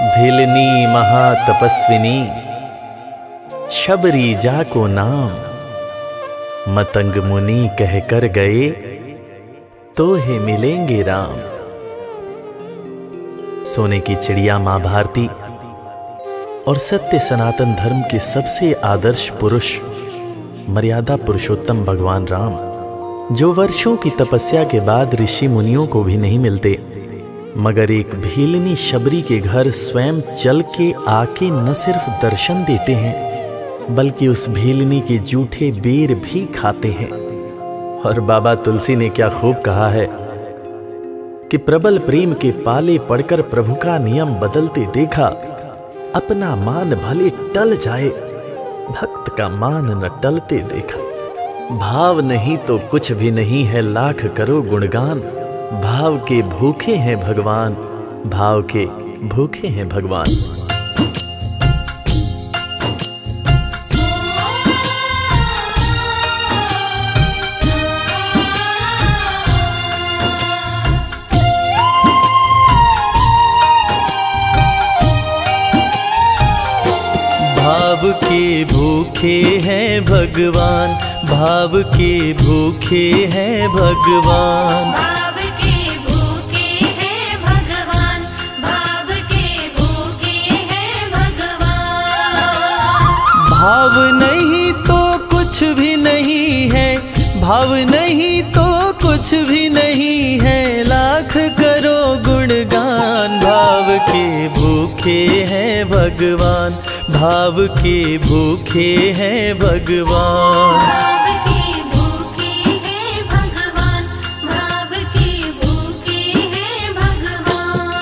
भिलनी महातपस्विनी शबरी जा को नाम, मतंग मुनि कह कर गए तो हे मिलेंगे राम। सोने की चिड़िया मां भारती और सत्य सनातन धर्म के सबसे आदर्श पुरुष मर्यादा पुरुषोत्तम भगवान राम, जो वर्षों की तपस्या के बाद ऋषि मुनियों को भी नहीं मिलते, मगर एक भीलनी शबरी के घर स्वयं चल के आके न सिर्फ दर्शन देते हैं बल्कि उस भीलनी के जूठे बेर भी खाते हैं। और बाबा तुलसी ने क्या खूब कहा है कि प्रबल प्रेम के पाले पड़कर प्रभु का नियम बदलते देखा, अपना मान भले टल जाए भक्त का मान न टलते देखा। भाव नहीं तो कुछ भी नहीं है, लाख करो गुणगान, भाव के भूखे हैं भगवान, भाव के भूखे हैं भगवान। भाव के भूखे हैं भगवान, भाव के भूखे हैं भगवान, भाव के भूखे हैं भगवान, भाव के भूखे हैं भगवान। भाव नहीं तो कुछ भी नहीं है, भाव नहीं तो कुछ भी नहीं है, लाख करो गुणगान। भाव के भूखे हैं भगवान, भाव के भूखे हैं भगवान, भाव के भूखे हैं भगवान, भाव के भूखे हैं भगवान।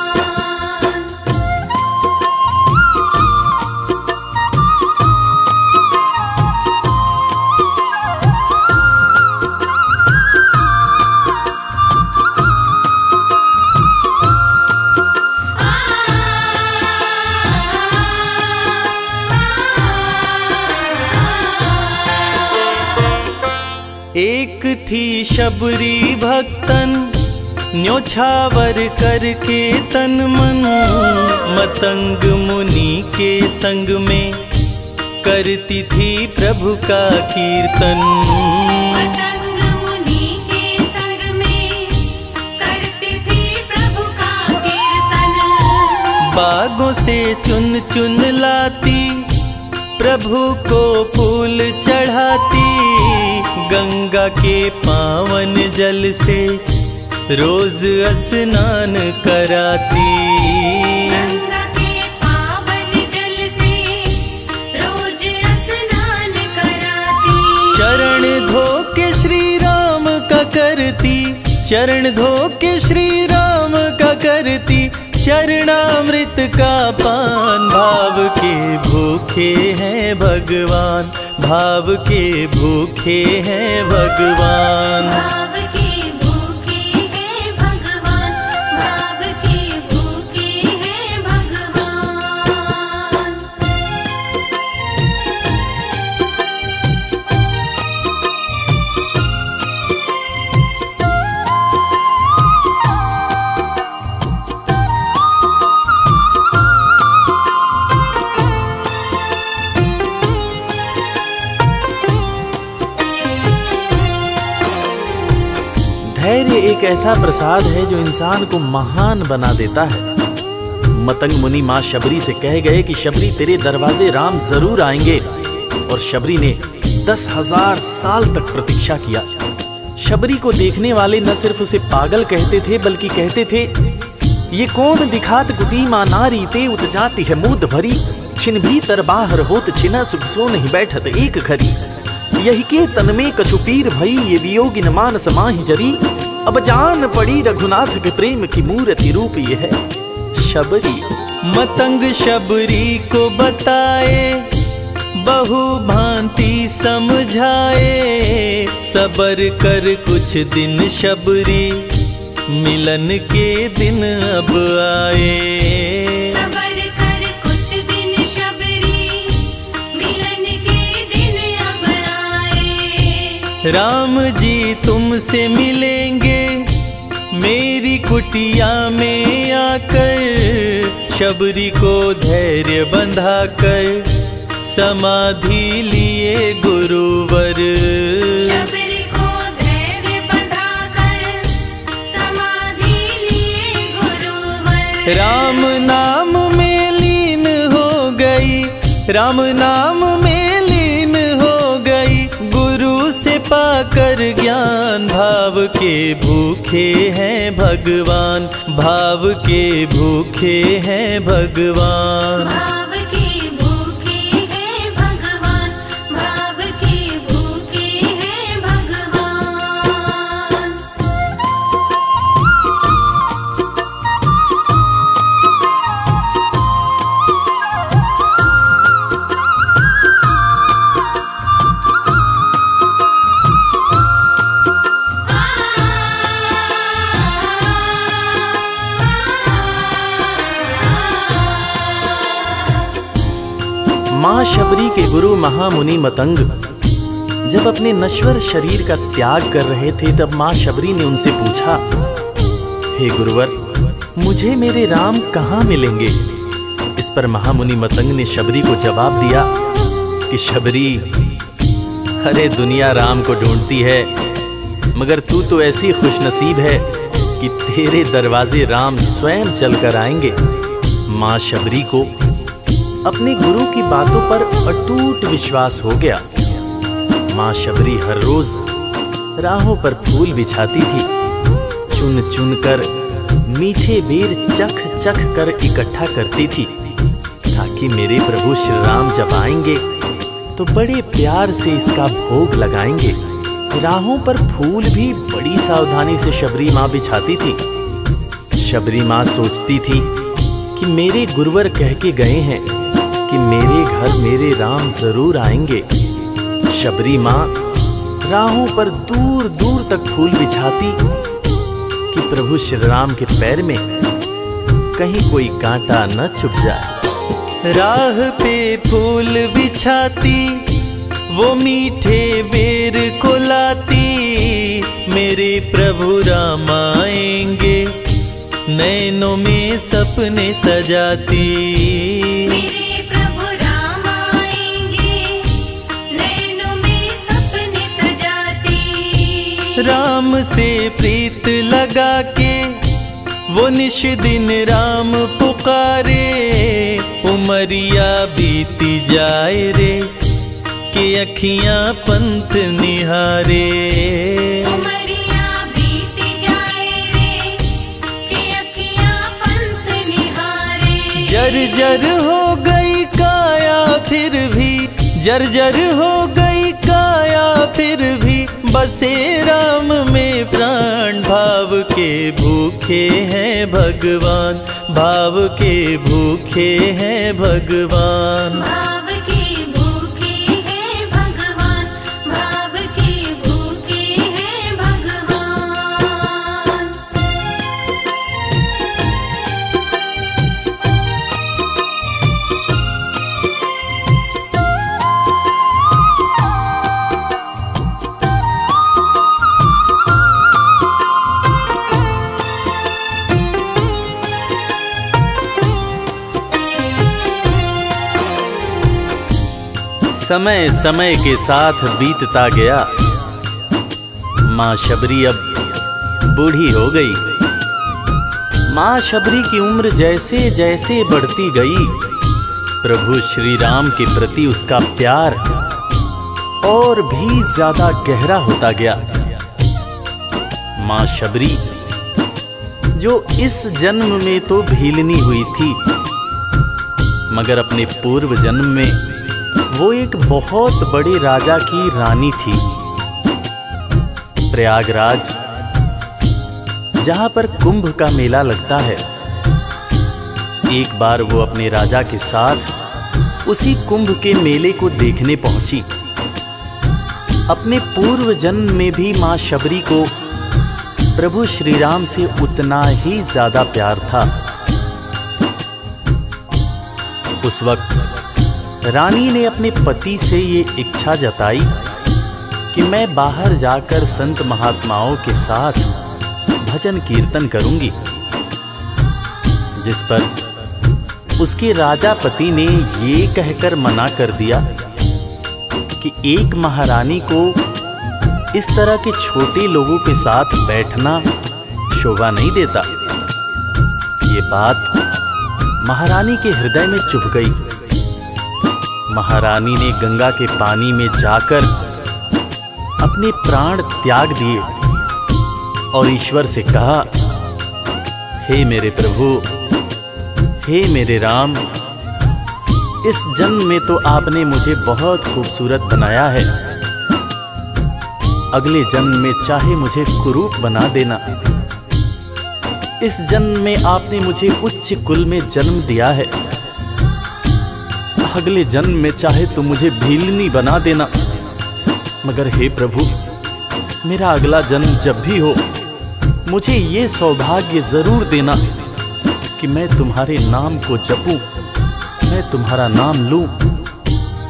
एक थी शबरी भक्तन, न्योछावर करके तन मन, मतंग मुनि के संग में करती थी प्रभु का कीर्तन। मतंग मुनि के संग में करती थी प्रभु का कीर्तन। बागों से चुन चुन लाती, प्रभु को फूल चढ़ाती, गंगा के पावन जल से रोज स्नान कराती। गंगा के पावन जल से रोज स्नान कराती। चरण धो के श्री राम का करती, चरण धो के श्री राम का करती, चरणामृत का पान। भाव के भूखे हैं भगवान, भाव के भूखे हैं भगवान, भाव के भूखे हैं भगवान, भाव के भूखे हैं भगवान। धैर्य एक ऐसा प्रसाद है जो इंसान को महान बना देता है। मतंग मुनि मां शबरी से कह गए कि शबरी तेरे दरवाजे राम जरूर आएंगे, और शबरी ने 10,000 साल तक प्रतीक्षा किया। शबरी को देखने वाले न सिर्फ उसे पागल कहते थे बल्कि कहते थे, ये कौन दिखात कुती मां नारी ते उत जाती है मूद भरी, छिन भीतर बाहर होत छिना सुख सो नहीं बैठत एक घड़ी, यही के तन में कछु पीर भई ये वियोगिन मानस माहि जरी, अब जान पड़ी रघुनाथ के प्रेम की मूर्ति रूप ये है शबरी। मतंग शबरी को बताए, बहु भांति समझाए, सबर कर कुछ दिन शबरी, मिलन के दिन अब आए। सबर कर कुछ दिन शबरी, मिलन के दिन अब आए। राम जी तुमसे मिलेंगे, मेरी कुटिया में आकर शबरी को धैर्य बंधा कर समाधि लिए गुरुवर। शबरी को धैर्य बंधाकर समाधि लिए गुरुवर। राम नाम में लीन हो गई, राम नाम में लीन हो गई, गुरु से पाकर ज्ञान। भाव के भूखे हैं भगवान, भाव के भूखे हैं भगवान। भाव के भूखे हैं भगवान, भाव के भूखे हैं भगवान। माँ शबरी के गुरु महामुनि मतंग जब अपने नश्वर शरीर का त्याग कर रहे थे, तब माँ शबरी ने उनसे पूछा, हे गुरुवर, मुझे मेरे राम कहाँ मिलेंगे? इस पर महामुनि मतंग ने शबरी को जवाब दिया कि शबरी, अरे दुनिया राम को ढूंढती है, मगर तू तो ऐसी खुशनसीब है कि तेरे दरवाजे राम स्वयं चलकर आएंगे। माँ शबरी को अपने गुरु की बातों पर अटूट विश्वास हो गया। माँ शबरी हर रोज राहों पर फूल बिछाती थी, चुन चुन कर मीठे बेर चख चख कर इकट्ठा करती थी, ताकि मेरे प्रभु श्री राम जब आएंगे तो बड़े प्यार से इसका भोग लगाएंगे। राहों पर फूल भी बड़ी सावधानी से शबरी माँ बिछाती थी। शबरी माँ सोचती थी कि मेरे गुरुवर कह के गए हैं कि मेरे घर मेरे राम जरूर आएंगे। शबरी माँ राहों पर दूर दूर तक फूल बिछाती कि प्रभु श्री राम के पैर में कहीं कोई कांटा न चुभ जाए। राह पे फूल बिछाती, वो मीठे बेर को लाती, मेरे प्रभु राम आएंगे, नैनों में सपने सजाती। मेरे प्रभु राम आएंगे, नैनों में सपने सजाती। राम से प्रीत लगा के वो निश दिन राम पुकारे, उमरिया बीती जाए रे कि अखियां पंथ निहारे। उमरिया बीती जाए रे कि अखियां पंथ निहारे। जर्जर हो गई काया फिर भी, जर्जर हो गई काया फिर भी, बसे राम में प्राण। भाव के भूखे हैं भगवान, भाव के भूखे हैं भगवान। भाव के भूखे हैं भगवान, भाव के भूखे हैं भगवान। समय समय के साथ बीतता गया। माँ शबरी अब बूढ़ी हो गई। माँ शबरी की उम्र जैसे जैसे बढ़ती गई, प्रभु श्री राम के प्रति उसका प्यार और भी ज्यादा गहरा होता गया। माँ शबरी जो इस जन्म में तो भीलनी हुई थी, मगर अपने पूर्व जन्म में वो एक बहुत बड़े राजा की रानी थी। प्रयागराज, जहां पर कुंभ का मेला लगता है, एक बार वो अपने राजा के साथ उसी कुंभ के मेले को देखने पहुंची। अपने पूर्व जन्म में भी मां शबरी को प्रभु श्री राम से उतना ही ज्यादा प्यार था। उस वक्त रानी ने अपने पति से ये इच्छा जताई कि मैं बाहर जाकर संत महात्माओं के साथ भजन कीर्तन करूंगी, जिस पर उसके राजापति ने ये कहकर मना कर दिया कि एक महारानी को इस तरह के छोटे लोगों के साथ बैठना शोभा नहीं देता। ये बात महारानी के हृदय में चुभ गई। महारानी ने गंगा के पानी में जाकर अपने प्राण त्याग दिए और ईश्वर से कहा, हे मेरे प्रभु, हे मेरे राम, इस जन्म में तो आपने मुझे बहुत खूबसूरत बनाया है, अगले जन्म में चाहे मुझे कुरूप बना देना। इस जन्म में आपने मुझे उच्च कुल में जन्म दिया है, अगले जन्म में चाहे तो मुझे भीलनी बना देना। मगर हे प्रभु, मेरा अगला जन्म जब भी हो, मुझे ये सौभाग्य जरूर देना कि मैं तुम्हारे नाम को जपूं, मैं तुम्हारा नाम लूं,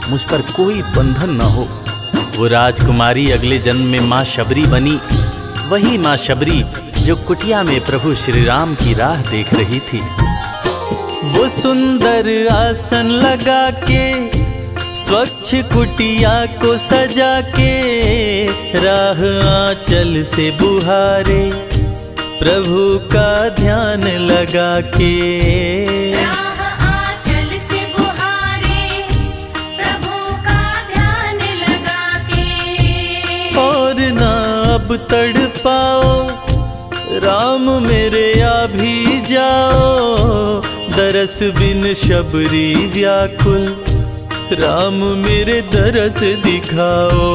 मुझ पर कोई बंधन न हो। वो राजकुमारी अगले जन्म में माँ शबरी बनी, वही माँ शबरी जो कुटिया में प्रभु श्री राम की राह देख रही थी। वो सुंदर आसन लगा के, स्वच्छ कुटिया को सजा के, राह आंचल से बुहारे, प्रभु का ध्यान लगा के। राह आंचल से बुहारे, प्रभु का ध्यान लगा के। और ना अब तड़पाओ, राम मेरे आ भी जाओ, दरस बिन शबरी व्याकुल, राम मेरे दरस दिखाओ।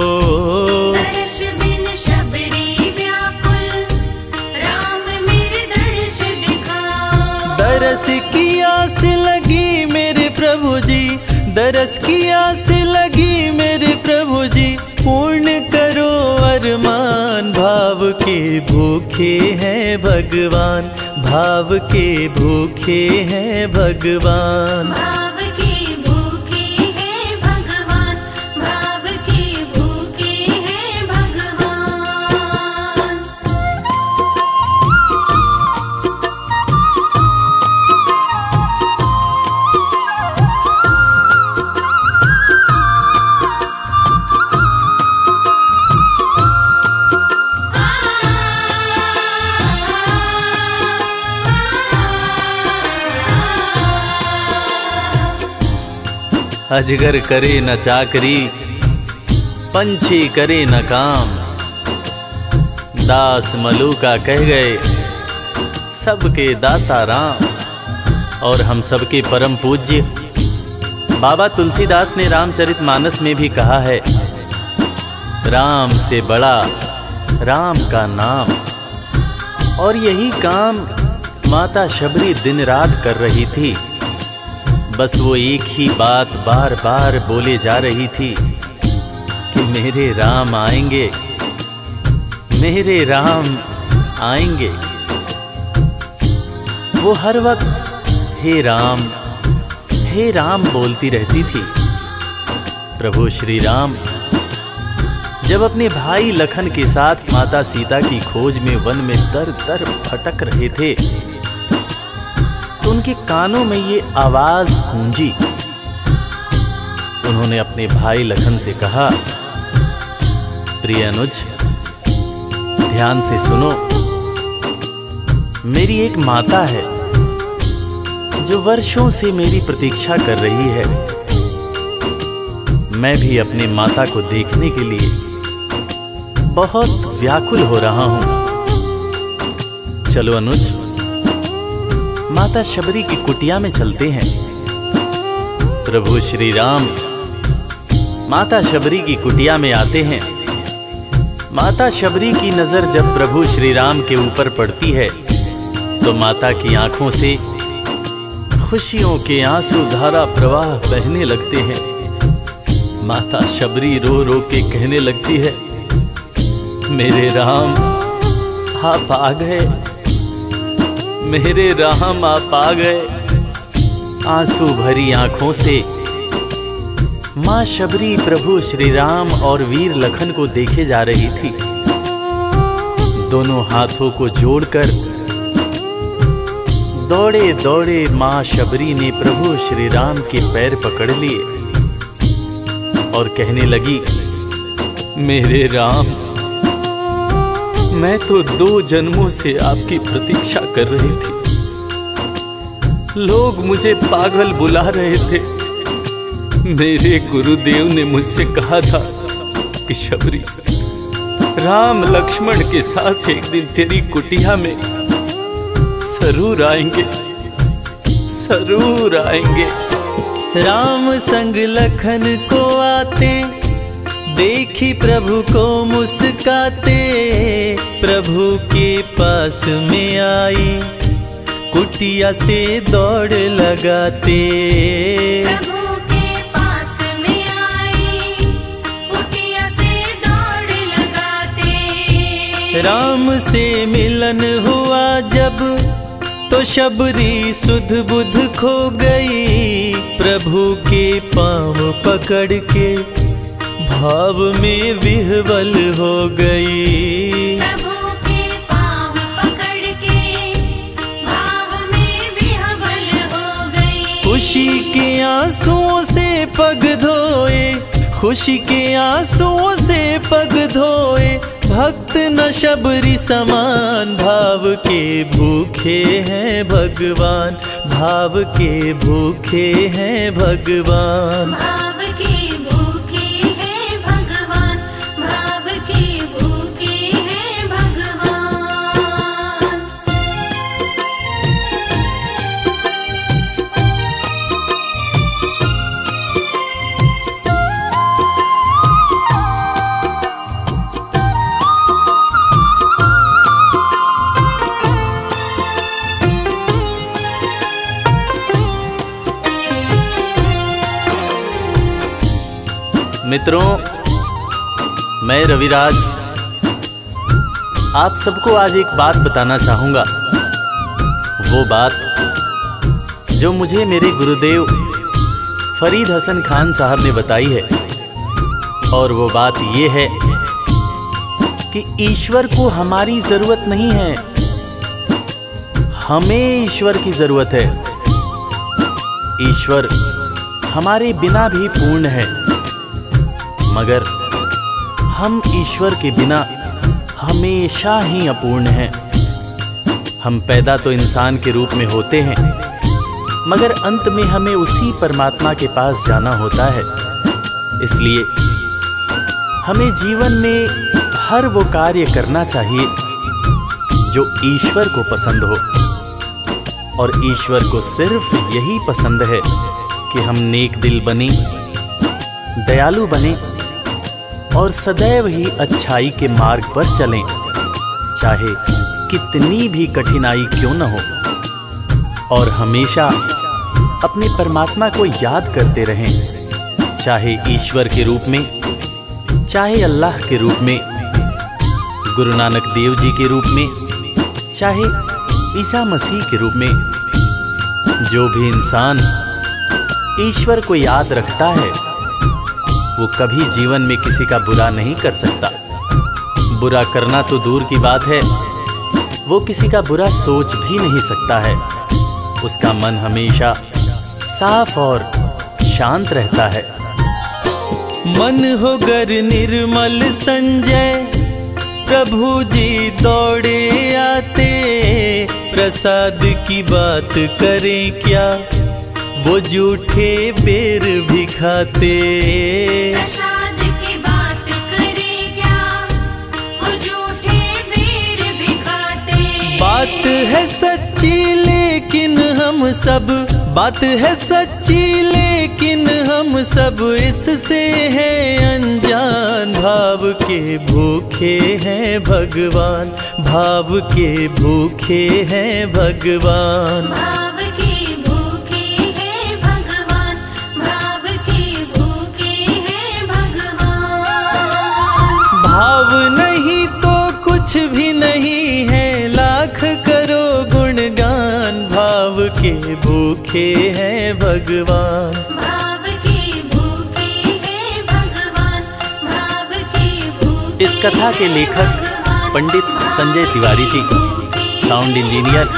दरस बिन शबरी व्याकुल, राम मेरे दरस दिखाओ। दरस की आस लगी मेरे प्रभु जी, दरस की आस लगी मेरे प्रभु जी, पूर्ण करो अरमान। भाव के भूखे हैं भगवान, भाव के भूखे हैं भगवान। भाव के भूखे हैं भगवान, भाव के भूखे हैं भगवान। अजगर करे न चाकरी, पंछी करे न काम, दास मलूका कह गए सबके दाता राम। और हम सबके परम पूज्य बाबा तुलसीदास ने रामचरितमानस में भी कहा है, राम से बड़ा राम का नाम। और यही काम माता शबरी दिन रात कर रही थी। बस वो एक ही बात बार बार बोले जा रही थी कि मेरे राम आएंगे, मेरे राम आएंगे। वो हर वक्त हे राम बोलती रहती थी। प्रभु श्री राम जब अपने भाई लखन के साथ माता सीता की खोज में वन में दर दर भटक रहे थे, तो उनके कानों में ये आवाज गूंजी। उन्होंने अपने भाई लखन से कहा, प्रिय अनुज, ध्यान से सुनो। मेरी एक माता है जो वर्षों से मेरी प्रतीक्षा कर रही है। मैं भी अपनी माता को देखने के लिए बहुत व्याकुल हो रहा हूं। चलो अनुज, माता शबरी की कुटिया में चलते हैं। प्रभु श्री राम माता शबरी की कुटिया में आते हैं। माता शबरी की नजर जब प्रभु श्री राम के ऊपर पड़ती है तो माता की आंखों से खुशियों के आंसू धारा प्रवाह बहने लगते हैं। माता शबरी रो रो के कहने लगती है, मेरे राम आप आ गए, मेरे राम आप आ गए। आंसू भरी आंखों से मां शबरी प्रभु श्री राम और वीर लखन को देखे जा रही थी। दोनों हाथों को जोड़कर दौड़े दौड़े माँ शबरी ने प्रभु श्री राम के पैर पकड़ लिए और कहने लगी, मेरे राम, मैं तो 2 जन्मों से आपकी प्रतीक्षा कर रही थी। लोग मुझे पागल बुला रहे थे। मेरे गुरुदेव ने मुझसे कहा था कि शबरी, राम लक्ष्मण के साथ एक दिन तेरी कुटिया में जरूर आएंगे, जरूर आएंगे। राम संग लखन को आते देखी प्रभु को मुस्काते, प्रभु के पास में आई कुटिया से दौड़ लगाते। प्रभु के पास में आई कुटिया से दौड़ लगाते। राम से मिलन हुआ जब तो शबरी सुध बुध खो गई, प्रभु के पाँव पकड़ के भाव में विह्वल हो गई। प्रभु के पाँव पकड़ के भाव में विह्वल हो गई। खुशी के आंसुओं से पग धोए, खुशी के आंसुओं से पग धोए, भक्त न शबरी समान, भाव के भूखे हैं भगवान, भाव के भूखे हैं भगवान। भाव के भूखे हैं भगवान, भाव के भूखे हैं भगवान। मित्रों, मैं रविराज आप सबको आज एक बात बताना चाहूँगा। वो बात जो मुझे मेरे गुरुदेव फरीद हसन खान साहब ने बताई है, और वो बात ये है कि ईश्वर को हमारी ज़रूरत नहीं है, हमें ईश्वर की ज़रूरत है। ईश्वर हमारे बिना भी पूर्ण है, मगर हम ईश्वर के बिना हमेशा ही अपूर्ण हैं। हम पैदा तो इंसान के रूप में होते हैं, मगर अंत में हमें उसी परमात्मा के पास जाना होता है। इसलिए हमें जीवन में हर वो कार्य करना चाहिए जो ईश्वर को पसंद हो, और ईश्वर को सिर्फ यही पसंद है कि हम नेक दिल बने, दयालु बने और सदैव ही अच्छाई के मार्ग पर चलें, चाहे कितनी भी कठिनाई क्यों न हो। और हमेशा अपने परमात्मा को याद करते रहें, चाहे ईश्वर के रूप में, चाहे अल्लाह के रूप में, गुरु नानक देव जी के रूप में, चाहे ईसा मसीह के रूप में। जो भी इंसान ईश्वर को याद रखता है वो कभी जीवन में किसी का बुरा नहीं कर सकता। बुरा करना तो दूर की बात है, वो किसी का बुरा सोच भी नहीं सकता है। उसका मन हमेशा साफ और शांत रहता है। मन हो गर निर्मल संजय, प्रभु जी दौड़े आते, प्रसाद की बात करें क्या, वो झूठे बेर भी खाते। प्रसाद की बात करें क्या, वो झूठे बेर भी खाते। बात है सच्ची लेकिन हम सब, बात है सच्ची लेकिन हम सब इससे हैं अनजान। भाव के भूखे हैं भगवान, भाव के भूखे हैं भगवान। भाव के भूखे हैं भगवान, भाव के भूखे हैं भगवान। भाव नहीं तो कुछ भी नहीं है, लाख करो गुणगान। भाव के भूखे हैं भगवान, भाव के भूखे हैं भगवान, भाव के भूखे। इस कथा के लेखक पंडित संजय तिवारी जी, साउंड इंजीनियर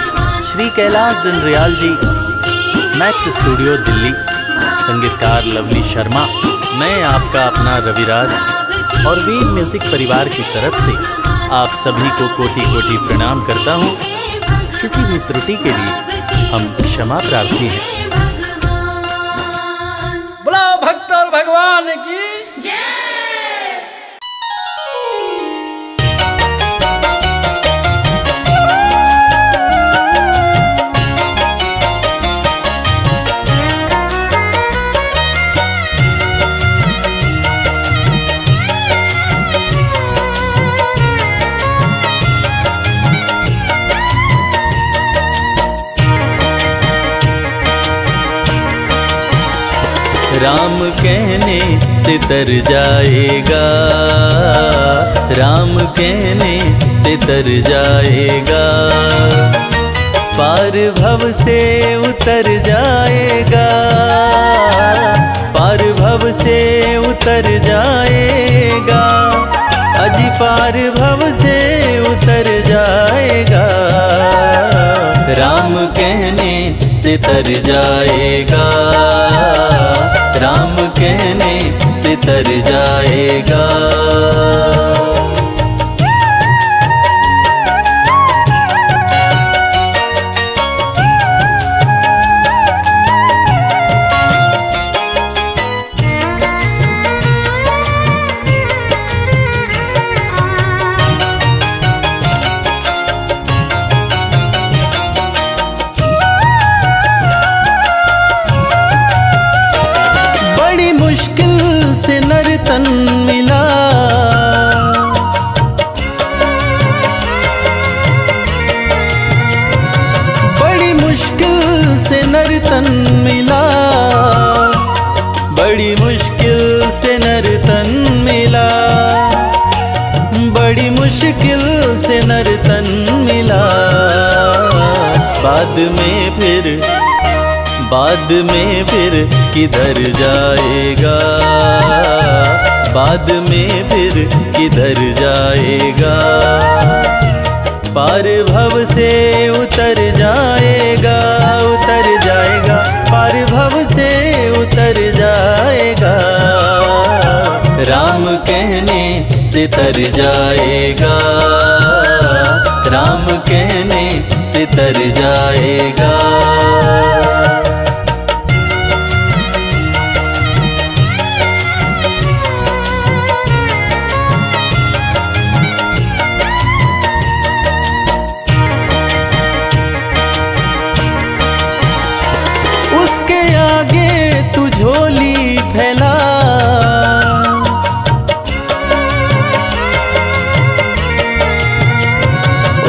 श्री कैलाश डंडरियाल जी, मैक्स स्टूडियो दिल्ली। संगीतकार लवली शर्मा। मैं आपका अपना रविराज और वीर म्यूजिक परिवार की तरफ से आप सभी को कोटि कोटि प्रणाम करता हूँ। किसी भी त्रुटि के लिए हम क्षमा प्रार्थी हैं। बोला भक्त और भगवान की जय। राम कहने से तर जाएगा, राम कहने से तर जाएगा, पार भव से उतर जाएगा, पार भव से उतर जाएगा, अजी पार भव से उतर जाएगा। राम कहने से तर जाएगा, राम कहने से तर जाएगा। मुश्किल से नर तन मिला, बड़ी मुश्किल से नर तन मिला, बड़ी मुश्किल से नर तन मिला, बड़ी मुश्किल से नर तन मिला। बाद में फिर किधर जाएगा, बाद में फिर किधर जाएगा, पार भव से उतर जाएगा, उतर जाएगा, पार भव से उतर जाएगा। राम कहने से तर जाएगा, राम कहने से तर जाएगा। उसके आगे तू झोली फैला,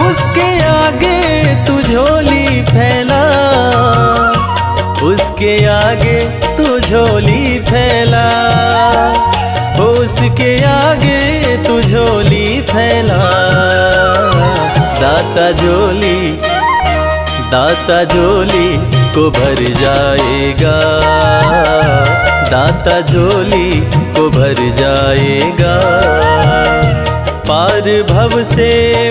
उसके आगे तू झोली फैला, उसके आगे तू झोली फैला, उसके आगे तू झोली फैला। दाता झोली को भर जाएगा, दाता झोली को भर जाएगा, पार भव से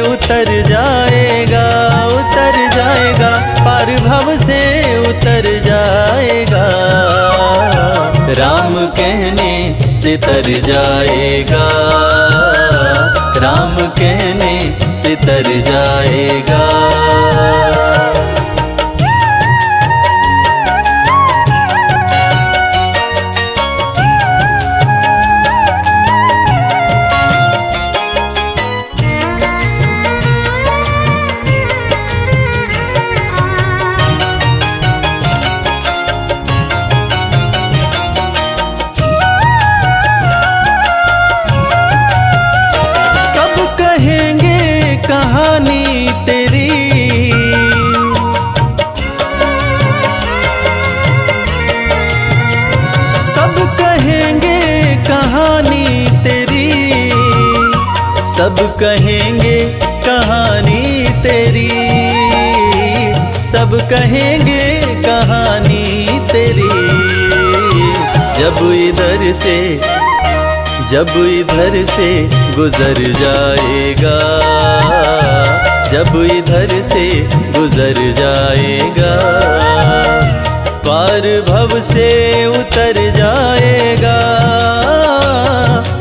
उतर जाएगा, उतर जाएगा, पार भव से उतर जाएगा। राम कहने से तर जाएगा, राम कहने से तर जाएगा। कहानी तेरी, सब कहेंगे कहानी तेरी, सब कहेंगे कहानी तेरी, सब कहेंगे कहानी तेरी। जब इधर से गुजर जाएगा, जब इधर से गुजर जाएगा, पार भव से उतर जाएगा,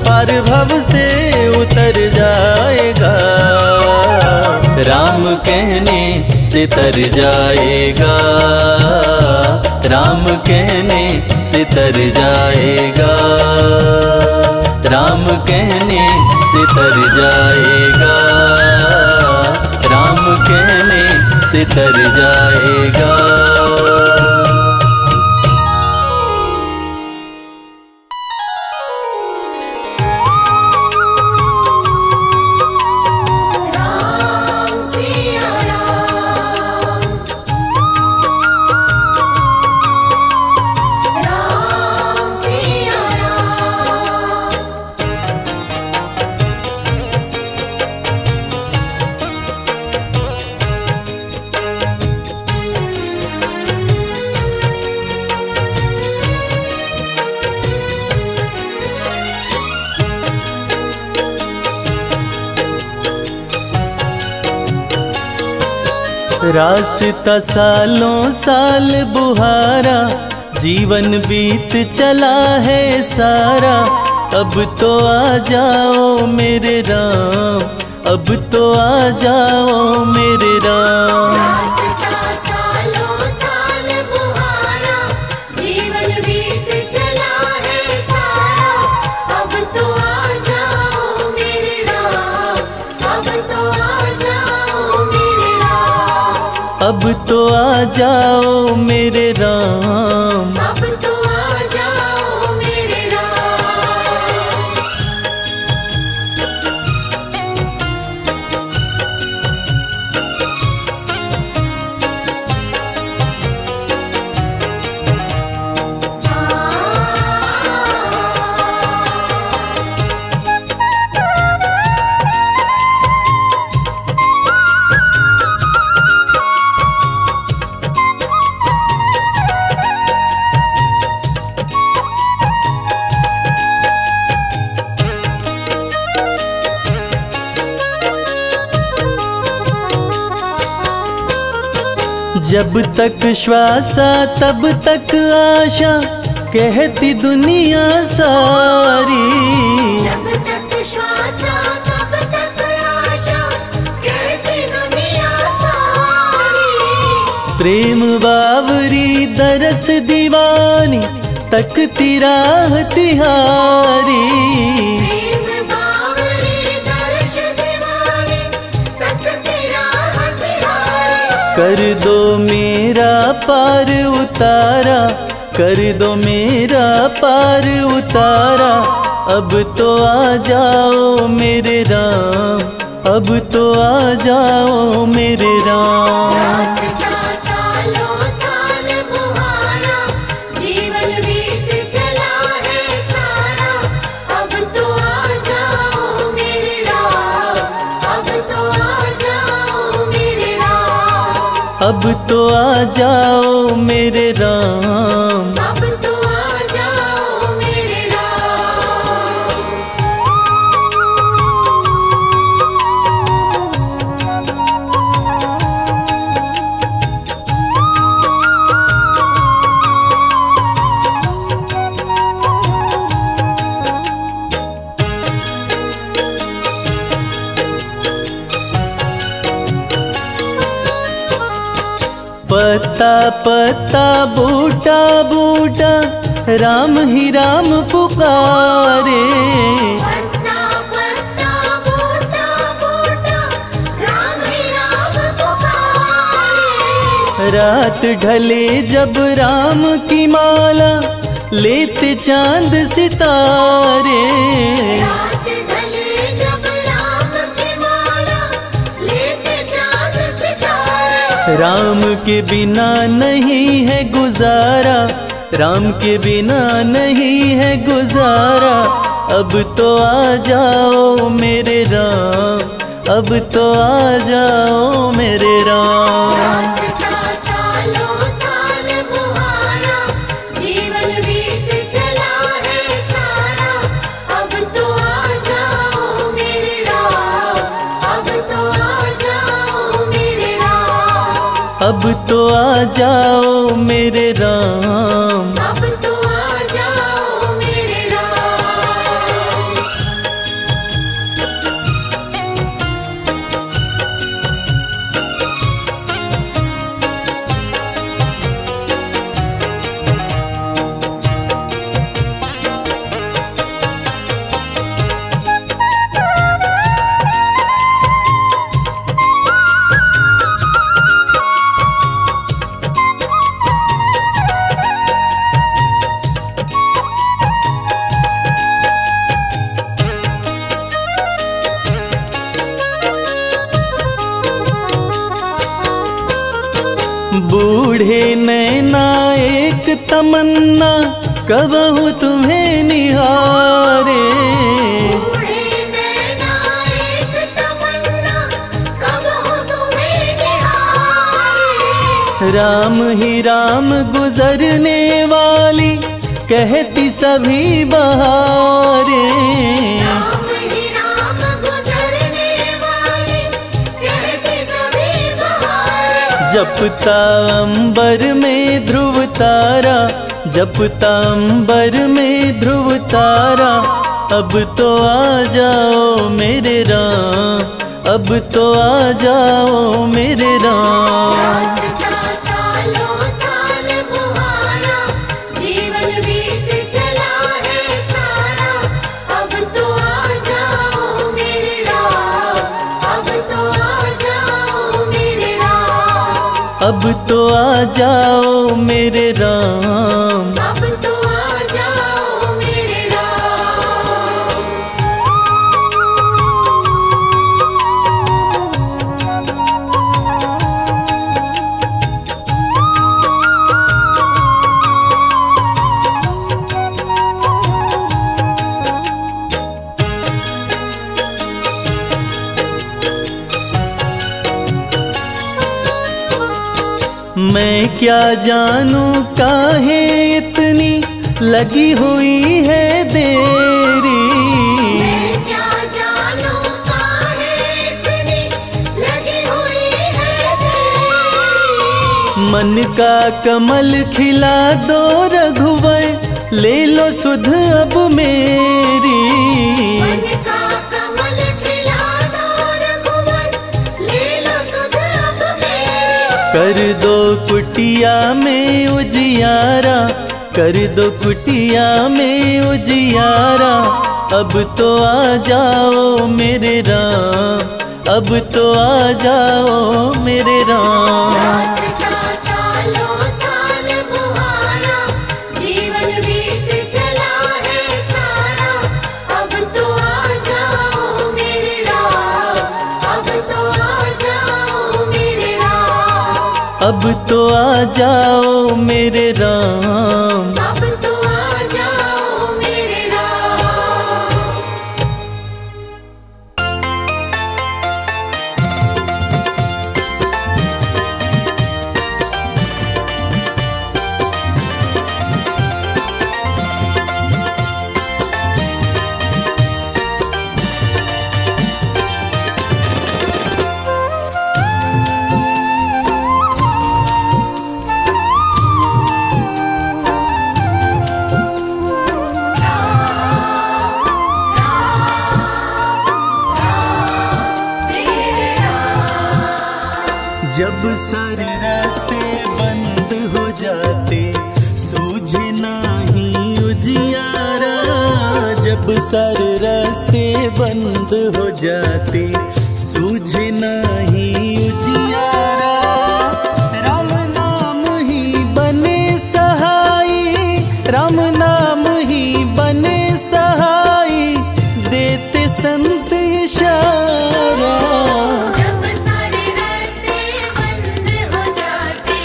पार भव से उतर जाएगा। राम कहने से तर जाएगा, राम कहने से तर जाएगा, राम कहने से तर जाएगा, राम कहने से तर जाएगा। रास्ता सालों साल बुहारा, जीवन बीत चला है सारा। अब तो आ जाओ मेरे राम, अब तो आ जाओ मेरे राम। रास्ता सालों साल बुहारा, जीवन बीत चला है सारा। अब तो आ जाओ मेरे राम, अब तो आ जाओ मेरे राम। अब तो आ जाओ मेरे राम, अब तो आ जाओ मेरे राम। जब तक श्वासा तब तक आशा, कहती दुनिया सारी। जब तक श्वासा तब तक आशा, कहती दुनिया सारी। प्रेम बावरी दरस दीवानी, तकती राह तिहारी। प्रेम बावरी दर्श दीवानी, तकती राह तिहारी। कर दो मेरा पार उतारा, कर दो मेरा पार उतारा। अब तो आ जाओ मेरे राम, अब तो आ जाओ मेरे राम। रास्ता सालों साल बुहारा, जीवन बीत चला है सारा। अब तो आ जाओ मेरे राम, अब तो आ जाओ मेरे राम। अब तो आ जाओ मेरे राम, अब तो आ जाओ मेरे राम। पत्ता पत्ता बूटा बूटा, राम ही राम पुकारे। पत्ता पत्ता बूटा बूटा, राम ही राम पुकारे। रात ढले जब राम की माला, लेते चांद सितारे। रात ढले जब राम की माला, लेते चाँद सितारे। राम के बिना नहीं है गुजारा, राम के बिना नहीं है गुजारा। अब तो आ जाओ मेरे राम, अब तो आ जाओ मेरे राम। रास्ता सालों साल बुहारा, जीवन बीत चला है सारा। अब तो आ जाओ मेरे राम, अब तो आ जाओ अब तो आ जाओ मेरे राम। अब तो आ जाओ मेरे राम। बूढ़े नैना एक तमन्ना कबहू तुम्हें निहारे। बूढ़े नैना एक तमन्ना कबहू तुम्हें निहारे। राम ही राम गुजरने वाली कहती सभी बहारे। राम ही राम गुजरने वाली कहती सभी बहारें। जपता अंबर में ध्रुव तारा, जपता अंबर में ध्रुव तारा। अब तो आ जाओ मेरे राम, अब तो आ जाओ मेरे राम। रास्ता सालों साल बुहारा, जीवन बीत चला है सारा। अब तो आ जाओ मेरे राम। अब तो आ जाओ मेरे राम। अब तो आ जाओ मेरे राम। अब तो आ जाओ मेरे राम। मैं क्या जानूं काहे इतनी लगी हुई है देरी। मैं क्या जानूं काहे इतनी लगी हुई है तेरी। मन का कमल खिला दो रघुवर, ले लो सुध अब मेरी। मन का कमल खिला दो रघुवर, ले लो सुध अब मेरी। कर दो कुटिया में उजियारा, कर दो कुटिया में उजियारा। अब तो आ जाओ मेरे राम, अब तो आ जाओ मेरे राम। रास्ता सालों साल बुहारा, जीवन बीत चला है सारा। अब तो आ जाओ मेरे राम। अब तो आ जाओ मेरे राम। अब तो आ जाओ मेरे राम। अब तो आ जाओ मेरे राम। जब सारे रास्ते बंद हो जाते, सूझे नहीं उजियारा। जब सारे रास्ते बंद हो जाते, सूझे नहीं उजियारा। राम नाम ही बने सहाई, राम नाम ही बने सहाई, देते संत इशारा। जब सारे रास्ते बंद हो जाते,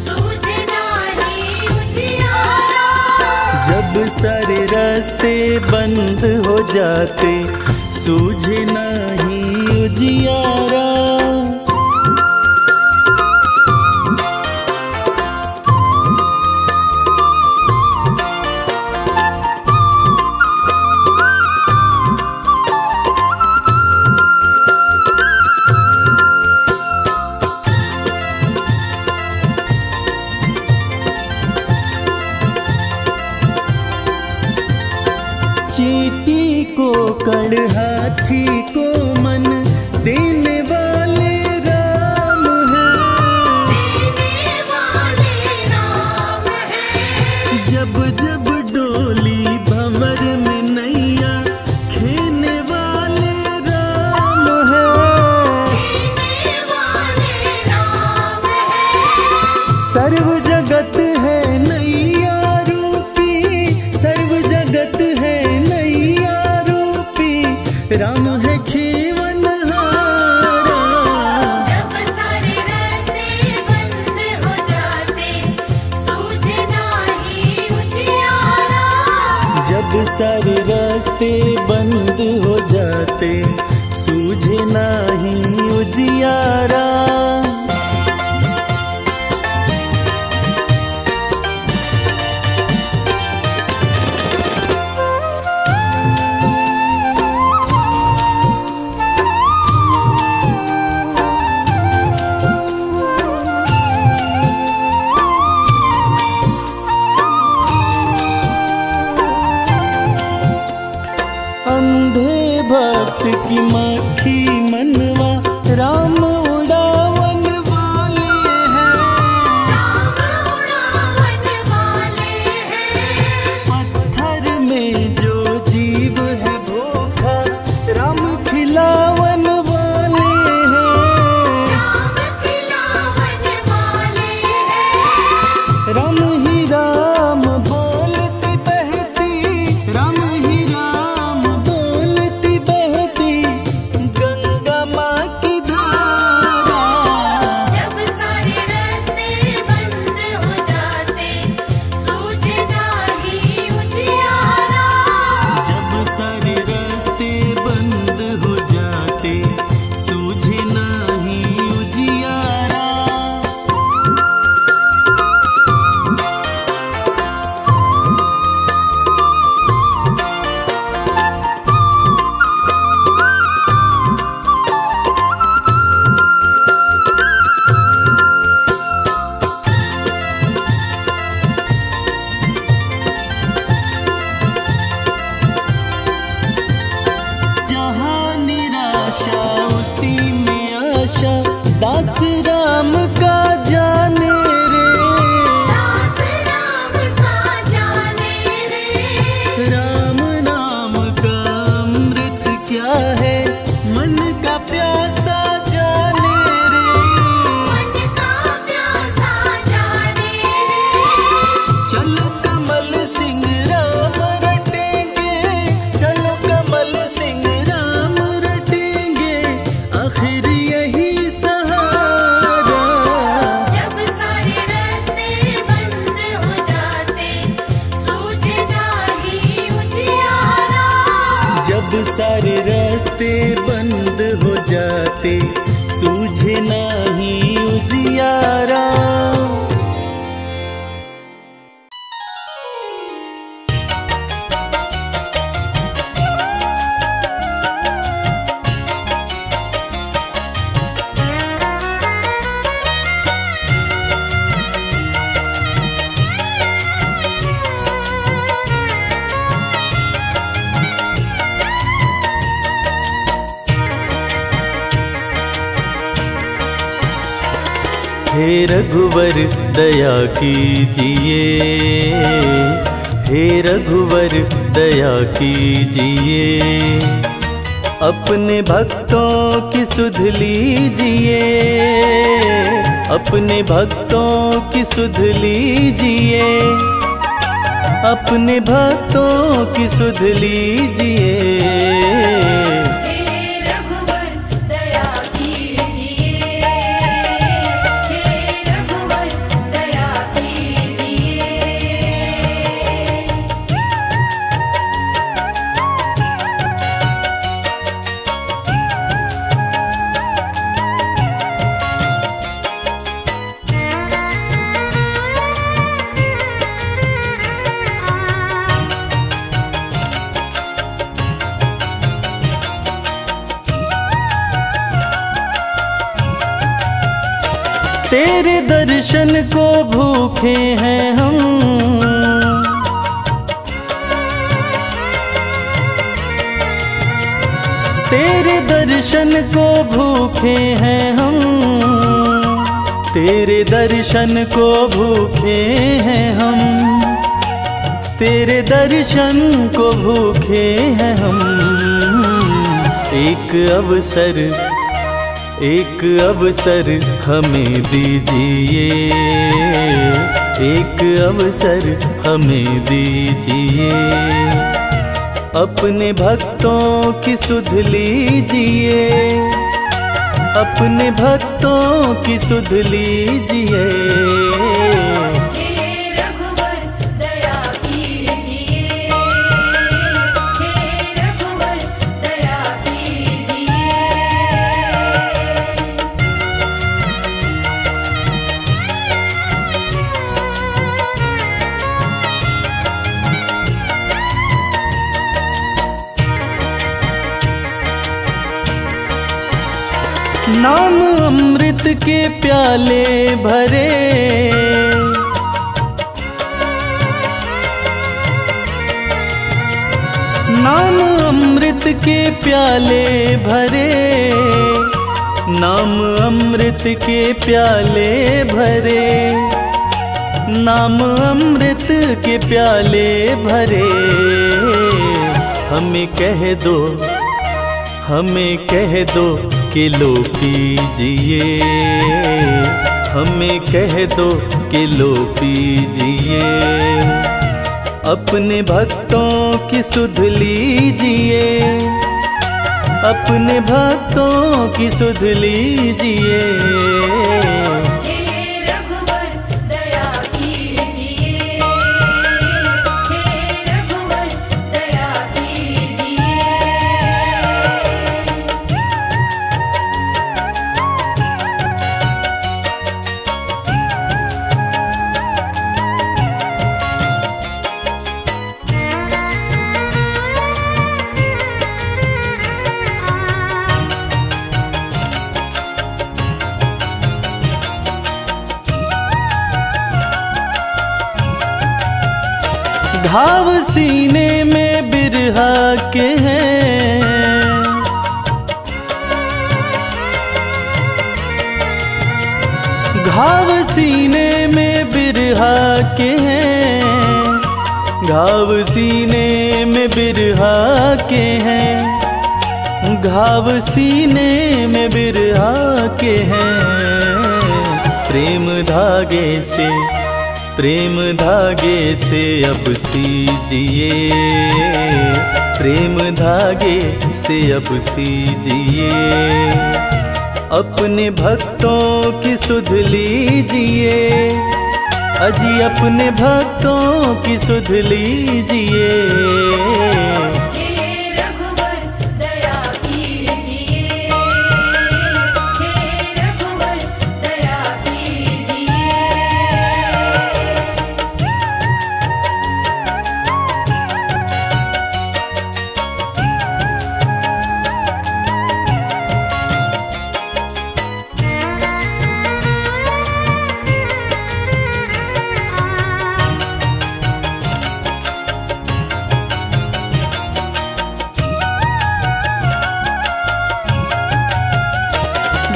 सूझे नहीं उजियारा। जब सारे रास्ते बंद हो जाते, सूझे नहीं उजियारा। को कड़ हाथी को मन देने वाले राम हैं। देने वाले राम हैं। जब जब डोली भंवर में नैया खेने वाले राम हैं। देने वाले राम हैं। सर्व जगत है नैया रूपी, सर्व जगत है नैया रूपी, राम है खेवनहारा। जब सारे रास्ते बंद हो जाते सूझे नाही उजियारा। जब सारे रास्ते बंद हो जाते सूझे नाही उजियारा। अंधे भक्त की मक्खी मनवा राम उड़ावन वाले हैं। राम उड़ावन वाले हैं। पत्थर में जो जीव है भूखा राम खिलावन वाले हैं। राम खिलावन वाले हैं। राम ही राम बोलती बहती, राम ही राम बोलती बहती गंगा माँ की धारा। जब सारे रास्ते बंद हो जाते सूझे नाही उजियारा। जब सारे रास्ते बंद हो जाते सूझे नाही उजियारा। जहाँ निराशा उसी में आशा, दास राम का जाने रे। दास राम का जाने रे। राम नाम का अमृत क्या है मन का प्यासा जाने रे। मन का प्यासा जाने रे। चलो कमल सिंह राम रटेंगे, चलो कमल सिंह राम रटेंगे, आखिर यही सहारा। जब सारे रास्ते बंद हो जाते सूझे नाही उजियारा। जब सारे रास्ते बंद हो जाते सूझे नाही उजियारा। हे रघुवर दया कीजिए, हे रघुवर दया कीजिए, अपने भक्तों की सुध लीजिए, अपने भक्तों की सुध लीजिए, अपने भक्तों की सुध लीजिए। हे रघुवर दया कीजिए। हे रघुवर दया कीजिए। तेरे दर्शन को भूखे हैं हम, को भूखे हैं हम, तेरे दर्शन को भूखे हैं हम, तेरे दर्शन को भूखे हैं हम। एक अवसर हमें दीजिए, एक अवसर हमें दीजिए, अपने भक्तों की सुध लीजिए, अपने भक्तों की सुध लीजिए। नाम अमृत के प्याले भरे, नाम अमृत के प्याले भरे, नाम अमृत के प्याले भरे, नाम अमृत के प्याले भरे। हमें कह दो, हमें कह दो कि लो पीजिए, हमें कह दो कि लो पीजिए, अपने भक्तों की सुध लीजिए, अपने भक्तों की सुध लीजिए। घाव सीने में बिरहा के हैं, घाव सीने में बिरहा के हैं, घाव सीने में बिरहा के हैं, घाव सीने में बिरहा के हैं। प्रेम धागे से, प्रेम धागे से अब सीजिए, प्रेम धागे से अब सीजिए, अपने भक्तों की सुध लीजिए, अजी अपने भक्तों की सुध लीजिए।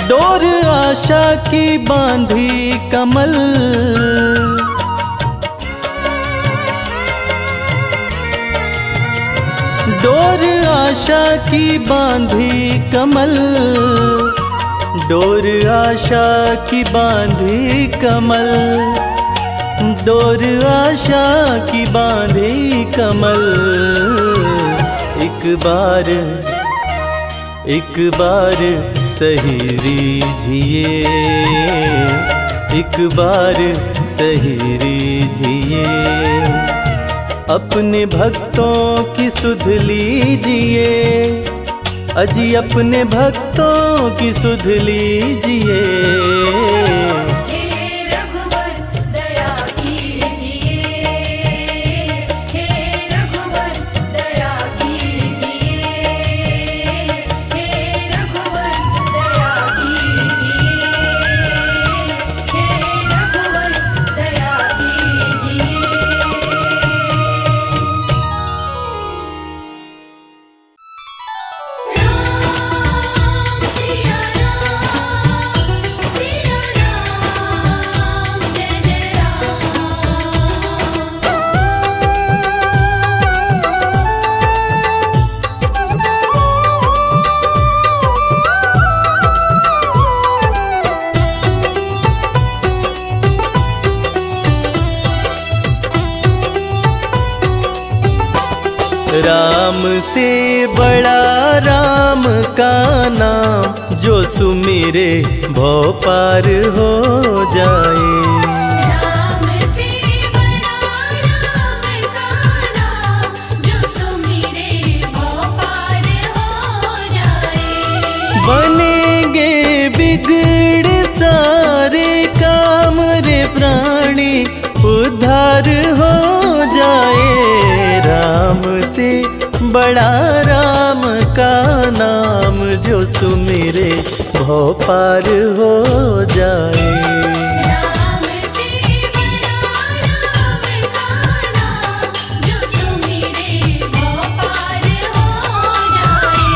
डोर आशा की बांधी कमल, डोर आशा की बांधी कमल, डोर आशा की बांधी कमल, डोर आशा की बांधी कमल। एक बार सही रीझिए, एक बार सही रीझिए, अपने भक्तों की सुध लीजिए, अजी अपने भक्तों की सुध लीजिए। राम से बड़ा राम का नाम, जो सुमिरे भव पार हो जाए। राम से बड़ा राम का नाम, जो सुमिरे भव पार हो जाए। बनेंगे बिगड़े सारे काम रे प्राणी, उद्धार हो जाए। राम से बड़ा राम का नाम, जो सुमिरे भव पार हो जाए। राम से बड़ा राम का नाम, जो सुमिरे भव पार हो जाए।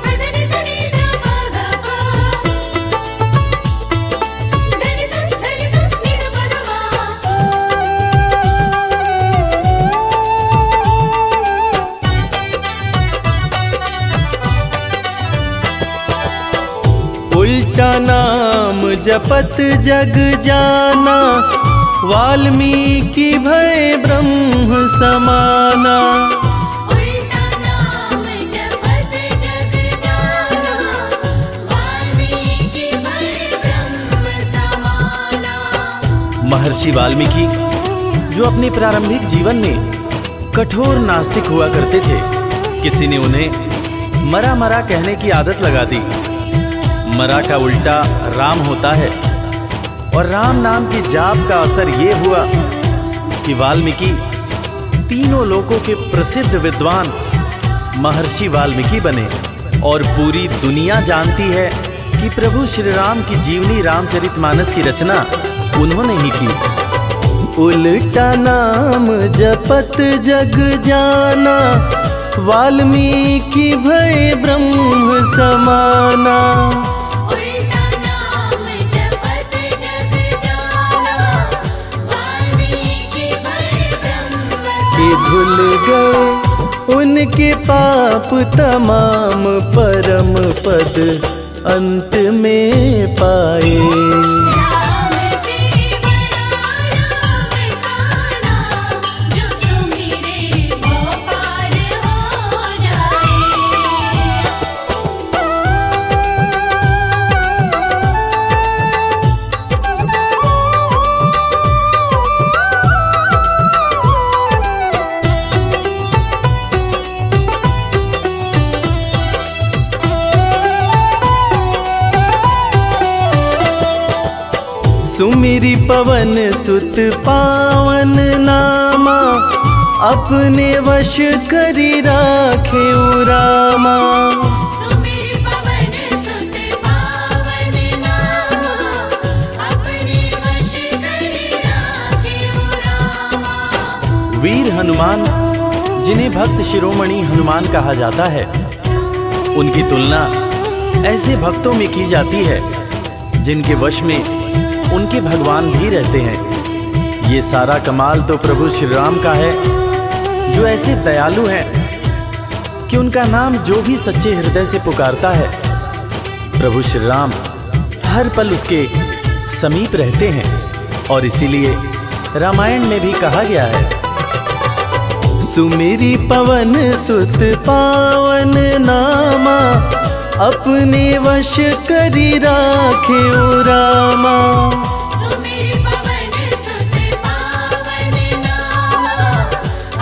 धनि सनि ध प ग प, धनि स नि ध प ध मा। उल्टा नाम जपत जग जाना, वाल्मीकि भय ब्रह्म समाना। उल्टा नाम जपत जग जाना, वाल्मीकि भय ब्रह्म समाना। महर्षि वाल्मीकि जो अपने प्रारंभिक जीवन में कठोर नास्तिक हुआ करते थे, किसी ने उन्हें मरा मरा कहने की आदत लगा दी। मरा का उल्टा राम होता है, और राम नाम की जाप का असर ये हुआ कि वाल्मीकि तीनों लोकों के प्रसिद्ध विद्वान महर्षि वाल्मीकि बने। और पूरी दुनिया जानती है कि प्रभु श्री राम की जीवनी रामचरितमानस की रचना उन्होंने ही की। उल्टा नाम जपत जग जाना, वाल्मीकि भय ब्रह्म समाना। उल्टा नाम जपत जग जाना, वाल्मीकि भय ब्रह्म कि धुल गए उनके पाप तमाम, परम पद अंत में पाए। राम से बड़ा राम का नाम, जो सुमिरे भव पार हो जाए। सुमिरी पवन सुत पावन नामा, अपने वश करी राखे रामा। सुमिर पवन सुत पावन नामा, अपने वश करि राखे रामा। वीर हनुमान, जिन्हें भक्त शिरोमणि हनुमान कहा जाता है, उनकी तुलना ऐसे भक्तों में की जाती है जिनके वश में उनके भगवान भी रहते हैं। ये सारा कमाल तो प्रभु श्री राम का है, जो ऐसे दयालु हैं कि उनका नाम जो भी सच्चे हृदय से पुकारता है, प्रभु श्री राम हर पल उसके समीप रहते हैं। और इसीलिए रामायण में भी कहा गया है, सुमिरी पवन सुत पावन नामा, अपने वश करी राखे रामा। सुमिर पवन सुत पावन नामा,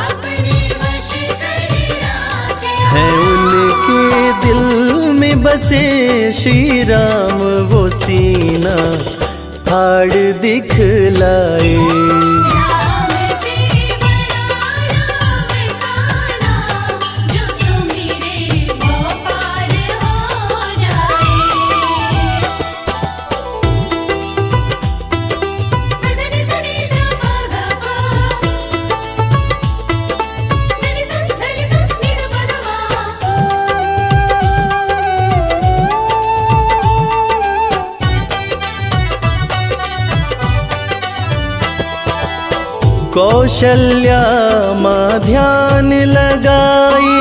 अपने वश करि राखे। है उनके दिल में बसे श्री राम, वो सीना फाड़ दिखलाए। राम से बड़ा राम का नाम, जो सुमिरे भव पार हो जाए। धनि सनि ध प ग प, धनि स नि ध प ध मा। कौशल्या माँ ध्यान लगाई,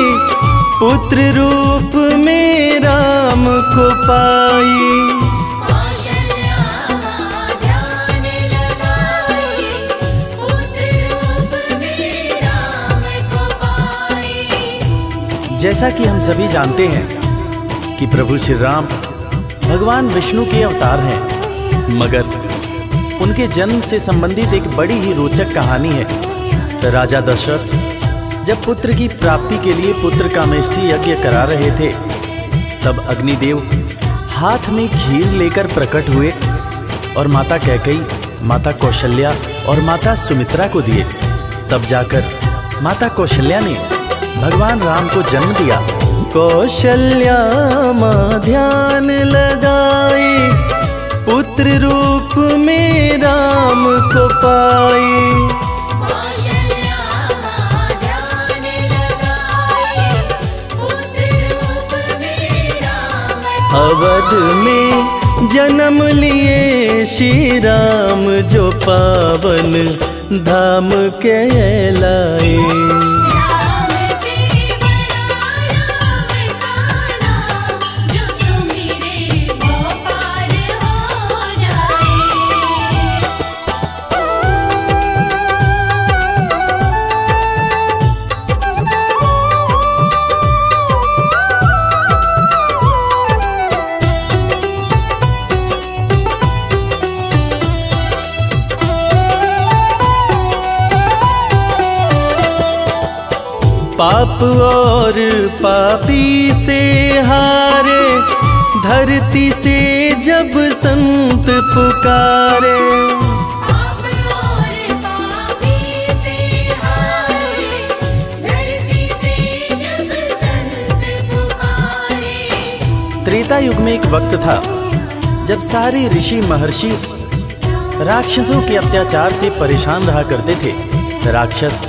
पुत्र रूप में राम को पाई। कौशल्या माँ ध्यान लगाई, पुत्र जैसा कि हम सभी जानते हैं कि प्रभु श्री राम भगवान विष्णु के अवतार हैं, मगर उनके जन्म से संबंधित एक बड़ी ही रोचक कहानी है। राजा दशरथ जब पुत्र की प्राप्ति के लिए पुत्र कामेष्ठी यज्ञ करा रहे थे, तब अग्निदेव हाथ में खीर लेकर प्रकट हुए और माता कैकेयी, माता कौशल्या और माता सुमित्रा को दिए। तब जाकर माता कौशल्या ने भगवान राम को जन्म दिया। कौशल्या माँ ध्यान लगाई, पुत्र रूप में राम को पाई। कौशल्या माँ ध्यान लगाई, पुत्र रूप में राम अवध में जन्म लिए श्री राम, जो पावन धाम कहलाए। राम से बड़ा राम का नाम, जो सुमिरे वो पार हो जाए। पाप और पापी से हारे, धरती से जब संत पुकारे। पाप और पापी से हारे, धरती से जब संत पुकारे। त्रेता युग में एक वक्त था जब सारे ऋषि महर्षि राक्षसों के अत्याचार से परेशान रहा करते थे। राक्षस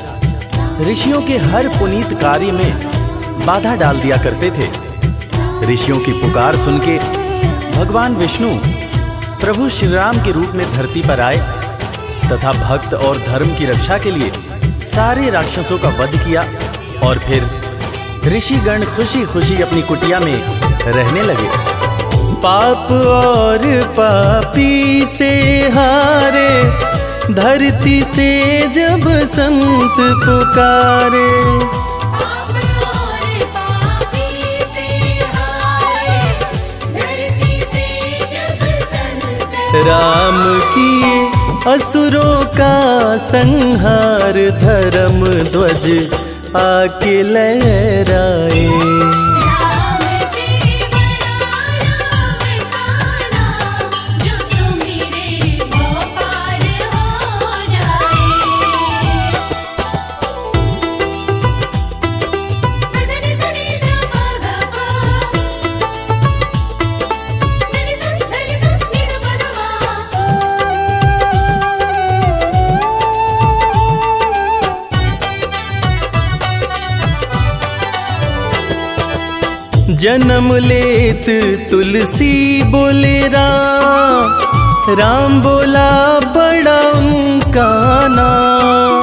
ऋषियों के हर पुनीत कार्य में बाधा डाल दिया करते थे। ऋषियों की पुकार सुन के भगवान विष्णु प्रभु श्री राम के रूप में धरती पर आए तथा भक्त और धर्म की रक्षा के लिए सारे राक्षसों का वध किया और फिर ऋषिगण खुशी खुशी अपनी कुटिया में रहने लगे। पाप और पापी से हारे, धरती से जब संत पुकारे। पाप और पापी से हारे, धरती से जब संत राम किए असुरों का संहार, धर्म ध्वज आके लहराए। राम से बड़ा राम का नाम, जो सुमिरे वो पार हो जाए। धनि सनि ध प ग प, धनि स नि ध प ध जन्म लेत तुलसी बोले राम, राम बोला बड़ा उनका नाम।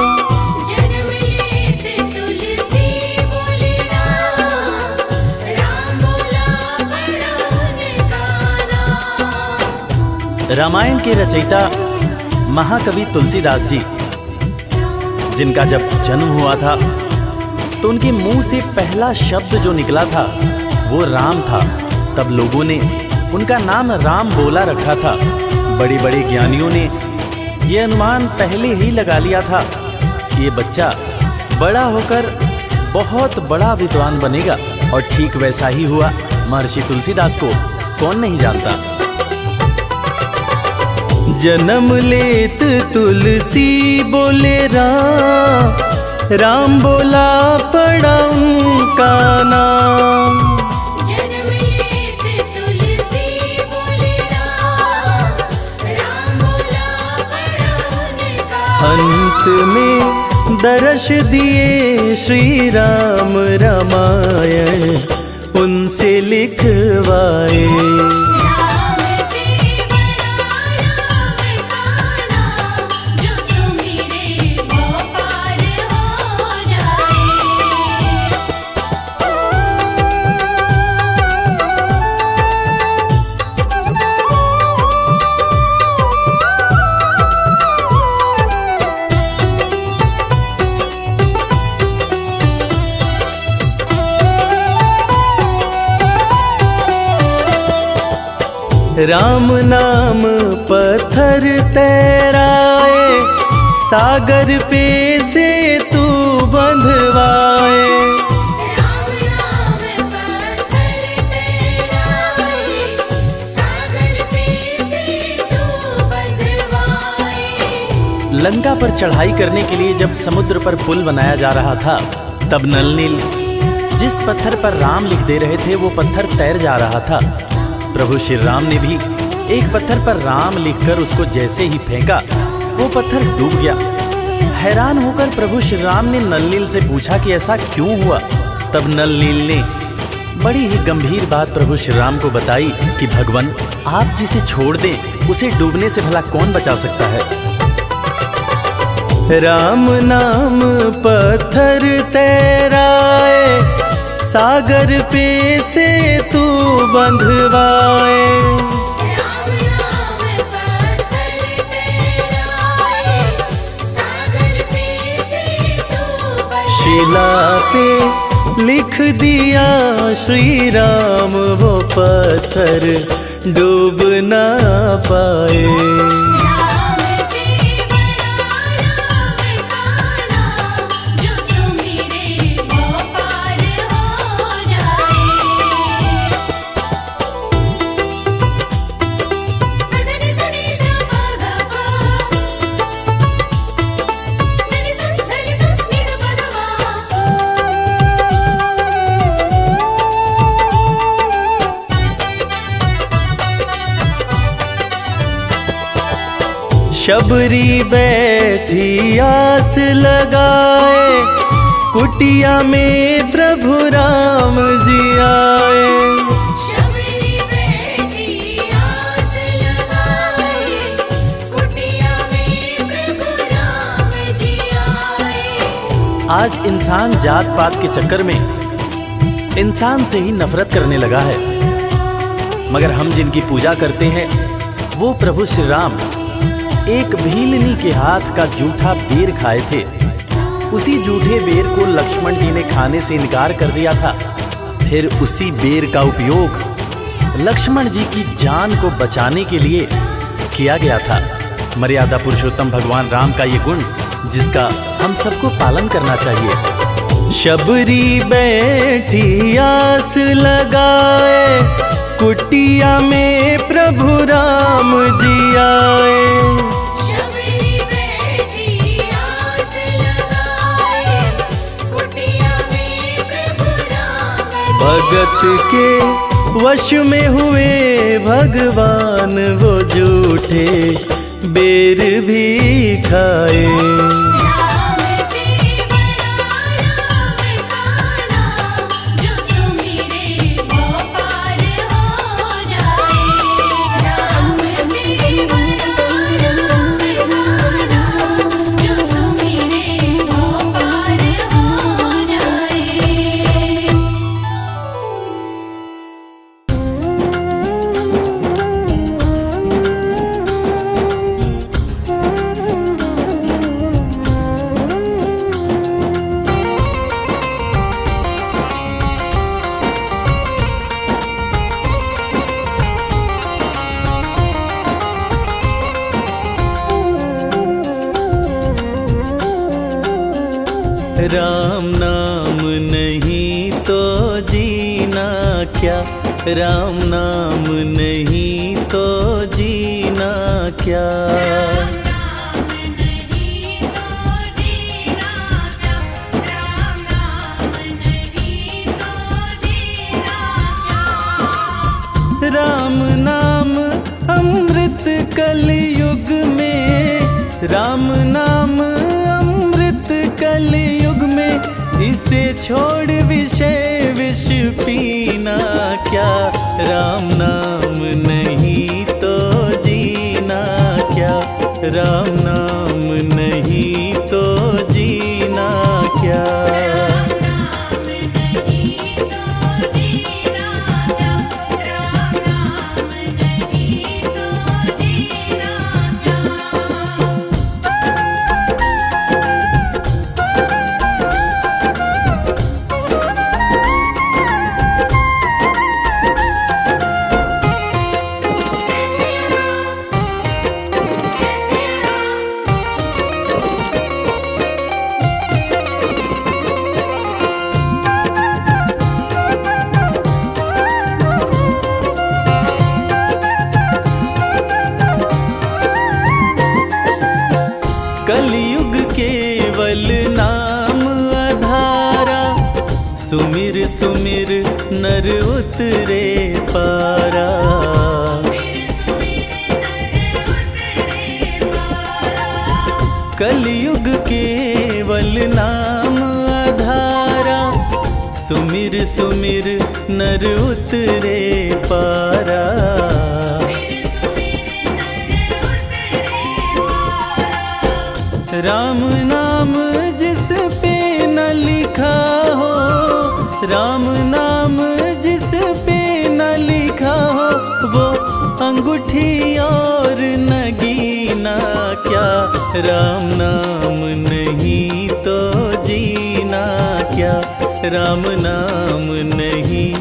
जन्म लेत तुलसी बोले राम, राम बोला बड़ा उनका नाम। रामायण के रचयिता महाकवि तुलसीदास जी, जिनका जब जन्म हुआ था तो उनके मुंह से पहला शब्द जो निकला था वो राम था। तब लोगों ने उनका नाम राम बोला रखा था। बड़े बड़े ज्ञानियों ने ये अनुमान पहले ही लगा लिया था कि ये बच्चा बड़ा होकर बहुत बड़ा विद्वान बनेगा, और ठीक वैसा ही हुआ। महर्षि तुलसीदास को कौन नहीं जानता। जन्म लेत तुलसी बोले राम, राम बोला पड़ा उनका नाम। जन्म लेत तुलसी बोले राम, राम बोला बड़ा उनका। अंत में दर्श दिए श्री राम, रामायण उनसे लिखवाए। राम से बड़ा राम का नाम, जो सुमिरे वो पार हो जाए। राम नाम पत्थर तैराए, सागर पे से तू बंधवाए। राम नाम पत्थर तैराए, सागर पे से तू बंधवाए। लंका पर चढ़ाई करने के लिए जब समुद्र पर पुल बनाया जा रहा था, तब नल नील जिस पत्थर पर राम लिख दे रहे थे वो पत्थर तैर जा रहा था। प्रभु श्री राम ने भी एक पत्थर पर राम लिखकर उसको जैसे ही फेंका, वो पत्थर डूब गया। हैरान होकर प्रभु श्री राम ने नल नील से पूछा कि ऐसा क्यों हुआ। तब नल नील ने बड़ी ही गंभीर बात प्रभु श्री राम को बताई कि भगवान, आप जिसे छोड़ दें उसे डूबने से भला कौन बचा सकता है। राम नाम पत्थर तैराए, सागर पे से तू बंधवाए। राम नाम पत्थर तैराए, सागर पे से तू बंधवाए। शिला पे लिख दिया श्री राम, वो पत्थर डूब ना पाए। राम से बड़ा राम का नाम, जो सुमिरे वो पार हो जाए। मदनि सनि ध प ग प, मदनि सनि धनि स नि ध प ध व। शबरी बैठी आस लगाए, कुटिया में प्रभु राम जी आए। शबरी बैठी आस लगाए, कुटिया में प्रभु राम जी आए। आज इंसान जात पात के चक्कर में इंसान से ही नफरत करने लगा है, मगर हम जिनकी पूजा करते हैं वो प्रभु श्री राम एक भीलनी के हाथ का जूठा बेर खाए थे। उसी जूठे बेर को लक्ष्मण जी ने खाने से इनकार कर दिया था। फिर उसी बेर का उपयोग लक्ष्मण जी की जान को बचाने के लिए किया गया था। मर्यादा पुरुषोत्तम भगवान राम का ये गुण जिसका हम सबको पालन करना चाहिए। शबरी बैठी आस लगाए, कुटिया में प्रभु राम जी आए। शबरी बैठी आस लगाए, कुटिया में प्रभु राम जी भगत के वश में हुए भगवान, वो झूठे बेर भी खाए। राम से बड़ा राम का नाम, जो सुमिरे वो पार हो जाए। राम से बड़ा राम का नाम, जो सुमिरे वो पार हो जाए। राम नाम नहीं तो जीना क्या, राम नाम नहीं तो जीना क्या। राम नहीं तो जीना क्या, राम नाम नहीं तो जीना क्या। राम नाम अमृत कलयुग में, राम नाम अमृत कलयुग में, इसे छोड़ विषय विष पीना क्या। राम नाम नहीं तो जीना क्या, राम नाम नहीं तो जीना क्या। कलयुग केवल नाम आधारा, सुमिर सुमिर नर उतरे पारा। कलयुग केवल नाम आधारा, सुमिर सुमिर नर उतरे पारा। राम नाम जिस पे न लिखा हो, राम नाम जिस पे न लिखा हो, वो अंगूठी और नगीना क्या। राम नाम नहीं तो जीना क्या, राम नाम नहीं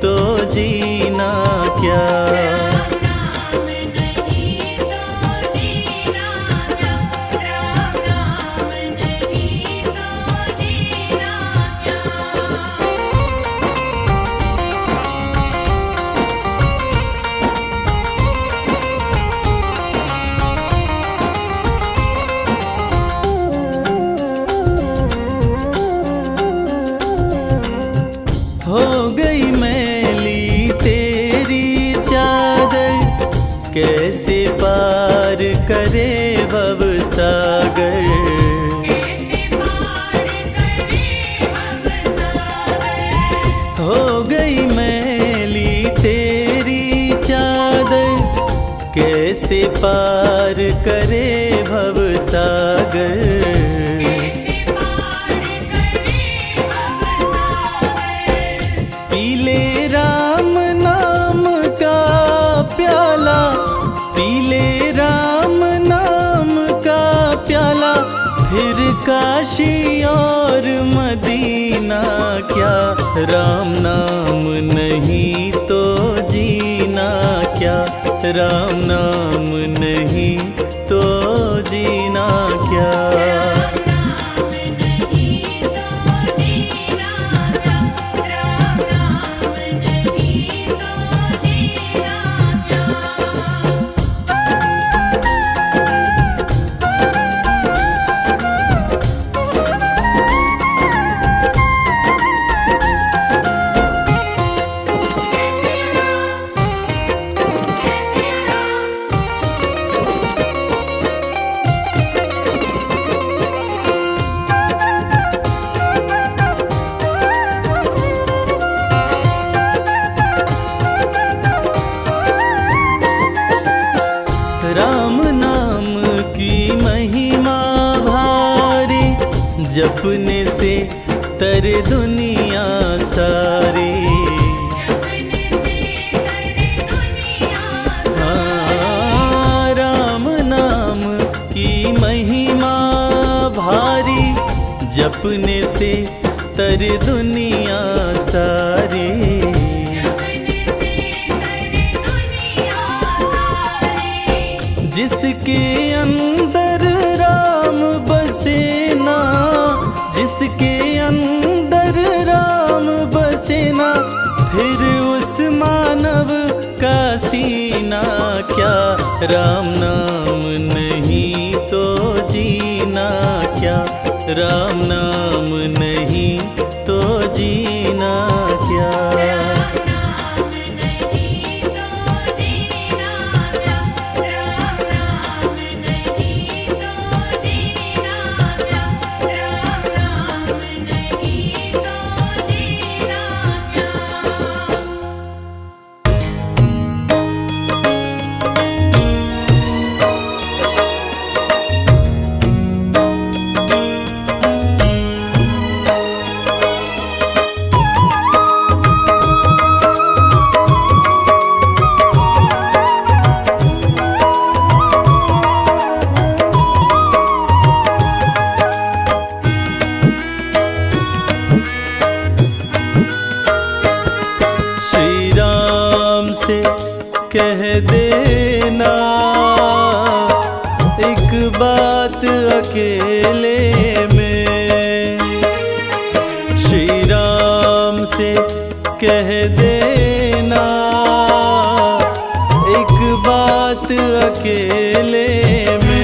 तो जीना क्या। हो गई मैली तेरी चादर, कैसे पार करे भव सागर। हो गई मैली तेरी चादर, कैसे पार करे भव सागर। पीले राम नाम का प्याला, पीले राम नाम का प्याला, फिर काशी और मदीना क्या। राम नाम नहीं तो जीना क्या, राम नाम नहीं तो जीना क्या। राम नाम की महिमा भारी, जपने से तर दुनिया सारी। हाँ, राम नाम की महिमा भारी, जपने से तर दुनिया सारी। जिसके अंदर राम बसे ना, जिसके अंदर राम बसे ना, फिर उस मानव का सीना क्या। राम नाम नहीं तो जीना क्या, राम नाम नहीं तो जीना क्या। से कह देना एक बात अकेले में, श्री राम से कह देना एक बात अकेले में।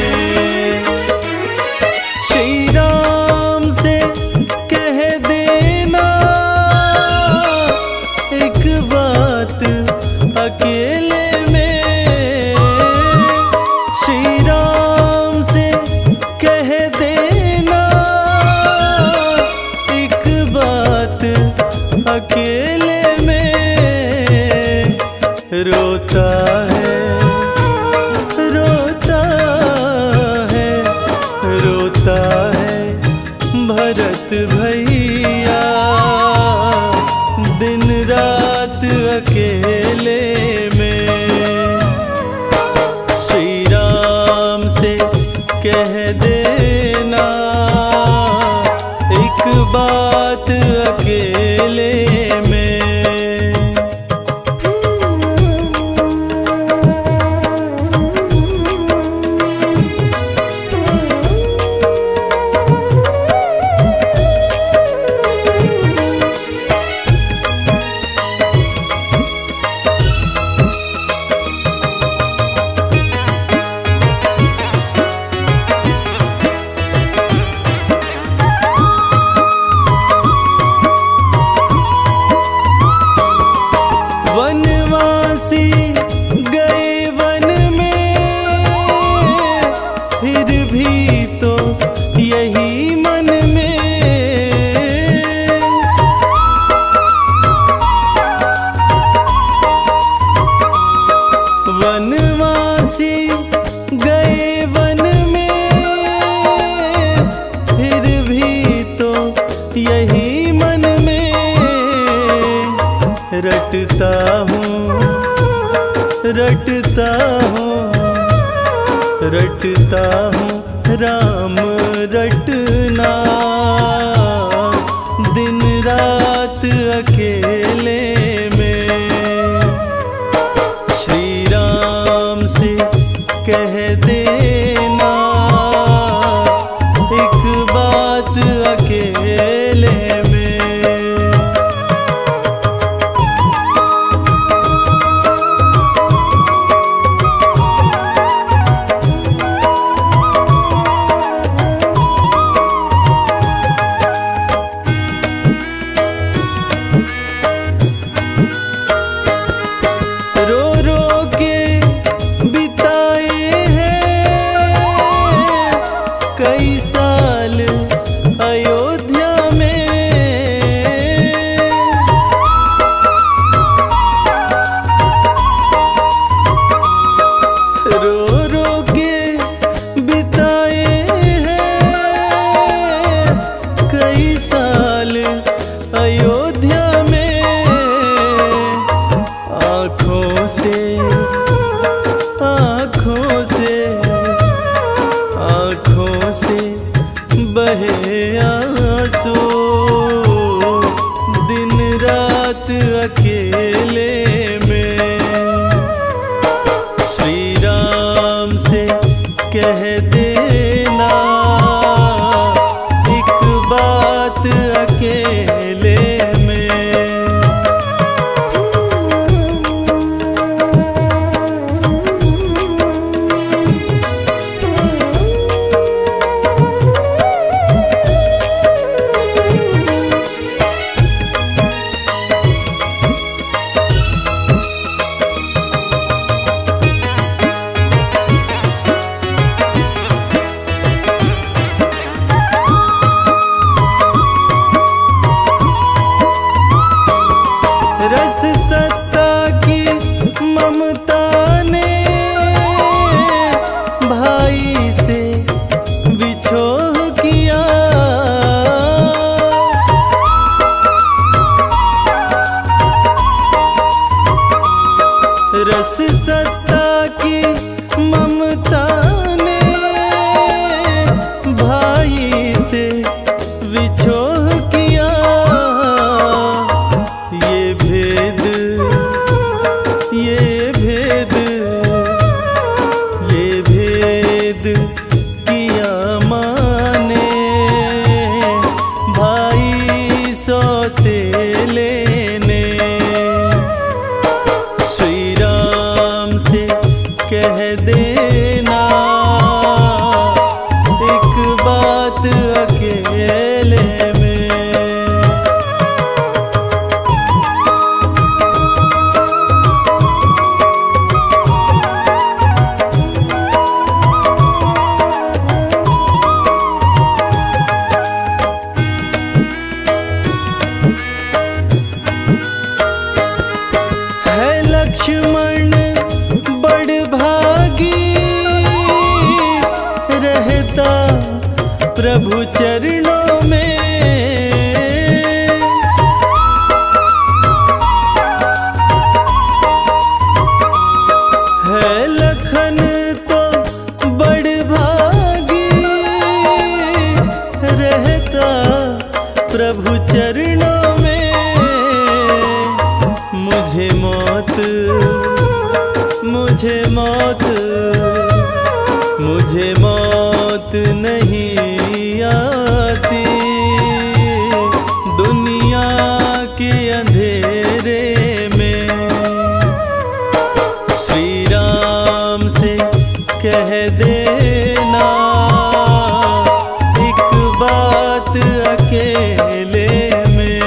रटता हूँ राम रटना, दिन रात अकेले में। श्री राम से कह देना एक बात अकेले में। आँखों से बहे आंसू, दिन रात अकेले में। श्री राम से कह देना एक बात अकेले में। रस सत्ता की ममता ने भाई से बिछोह किया, रस सत्ता की ममता ने भाई से बिछोह किया। ये भेद किया माने भाई सौतेले ने। श्री राम से कह देना एक बात अकेले में। लक्ष्मण बड़भागी रहता प्रभु चरणों में, है लखन तो बड़भागी रहता प्रभु चरणों में। मुझे मौत नहीं आती दुनिया के अंधेरे में। श्री राम से कह देना एक बात अकेले में।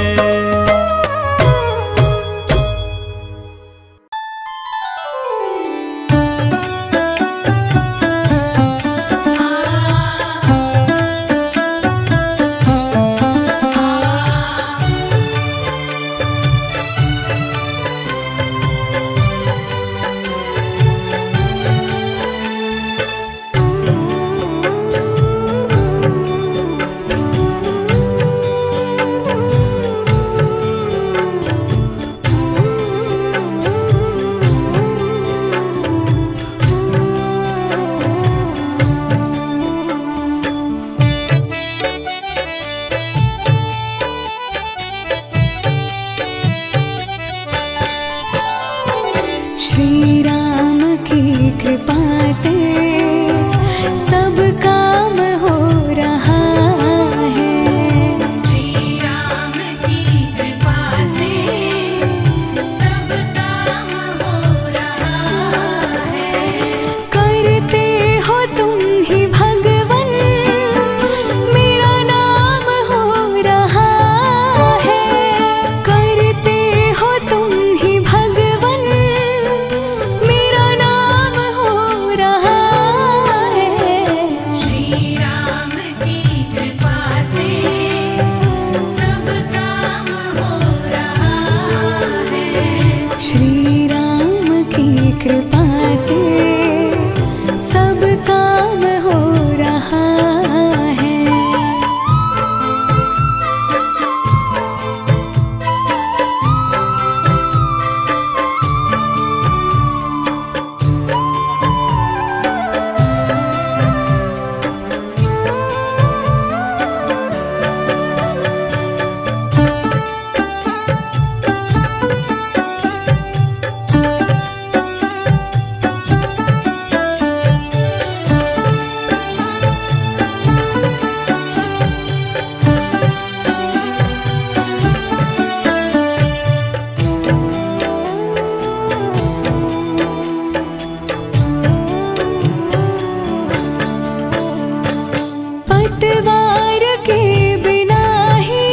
पतवार के बिना ही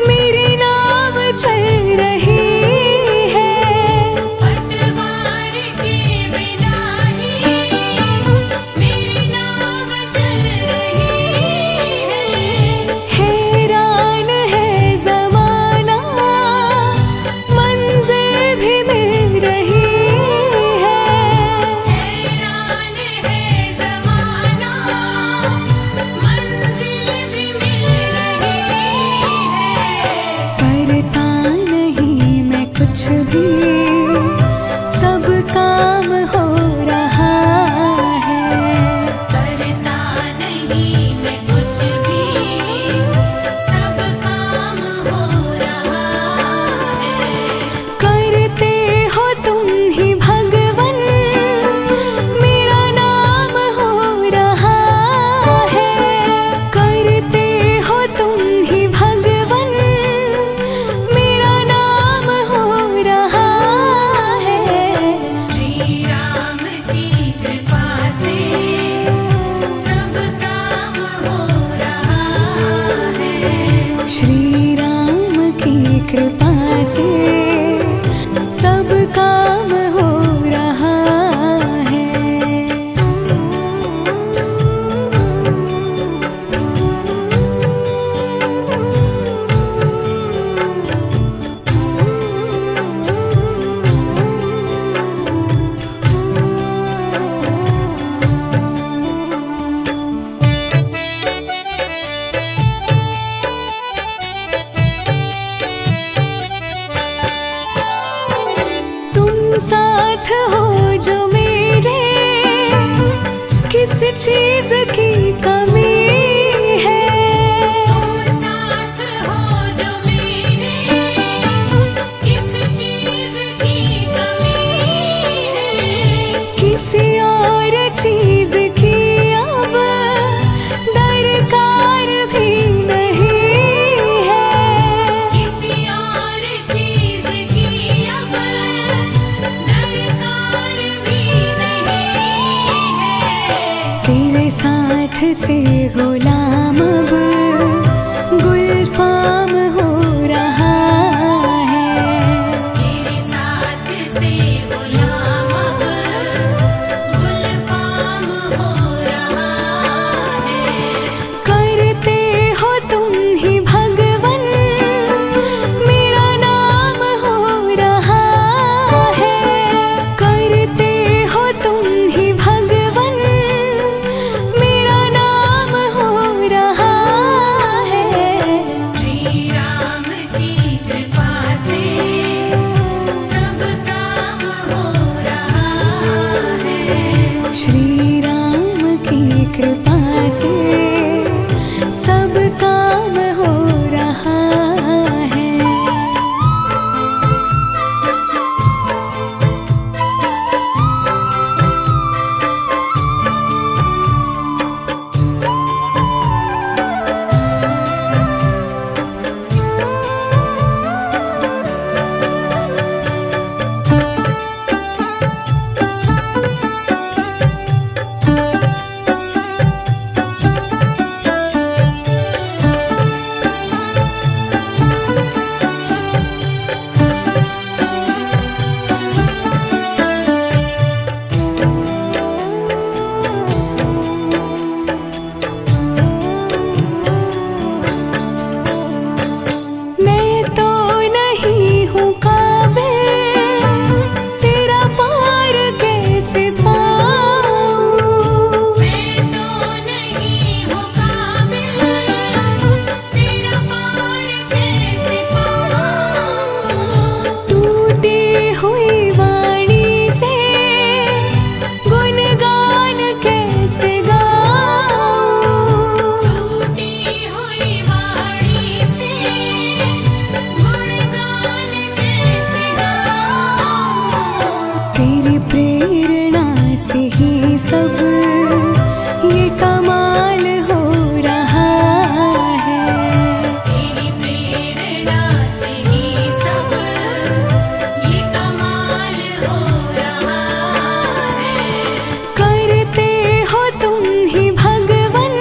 मेरी नाव चल रही है। पतवार के बिना ही मेरी नाव चल रही है। हैरान है ज़माना मंजिल भी मिल रही है। हैरान है ज़माना मंजिल भी मिल रही है। करता नहीं मैं कुछ भी, सब काम हो रहा है। करता नहीं मैं कुछ भी, सब काम हो रहा है। करते हो तुम ही भगवन, मेरा नाम हो रहा है। करते हो तुम ही भगवन, मेरा नाम हो रहा है। श्री राम की कृपा से सब काम हो रहा है। श्री राम की कृपा से सब काम हो रहा है। तुम साथ हो जो मेरे, किस चीज की कमी है। तुम साथ हो जो मेरे, किस चीज की कमी है। किसी और चीज की अब दरकार भी नहीं है। किसी और चीज की अब दरकार भी नहीं है। तेरे साथ से गुलाम अब गुलफाम हो रहा है। तेरे साथ से गुलाम अब गुलफाम हो रहा है। करते हो तुम ही भगवन, मेरा नाम हो रहा है। करते हो तुम ही भगवन, मेरा नाम हो रहा है। श्री राम की कृपा से सब काम हो रहा है। श्री राम की कृपा से सब काम हो रहा है। मैं तो नहीं हूँ काबिल, तेरा पार कैसे पाऊँ। मैं तो नहीं हूँ काबिल, तेरा पार कैसे पाऊँ। टूटी हुई वाणी से गुणगान कैसे गाऊँ। टूटी हुई वाणी से गुणगान कैसे गाऊँ। तेरी प्रेरणा से ही सब ये कमाल हो रहा है। तेरी प्रेरणा से ही सब ये कमाल हो रहा है। करते हो तुम ही भगवन,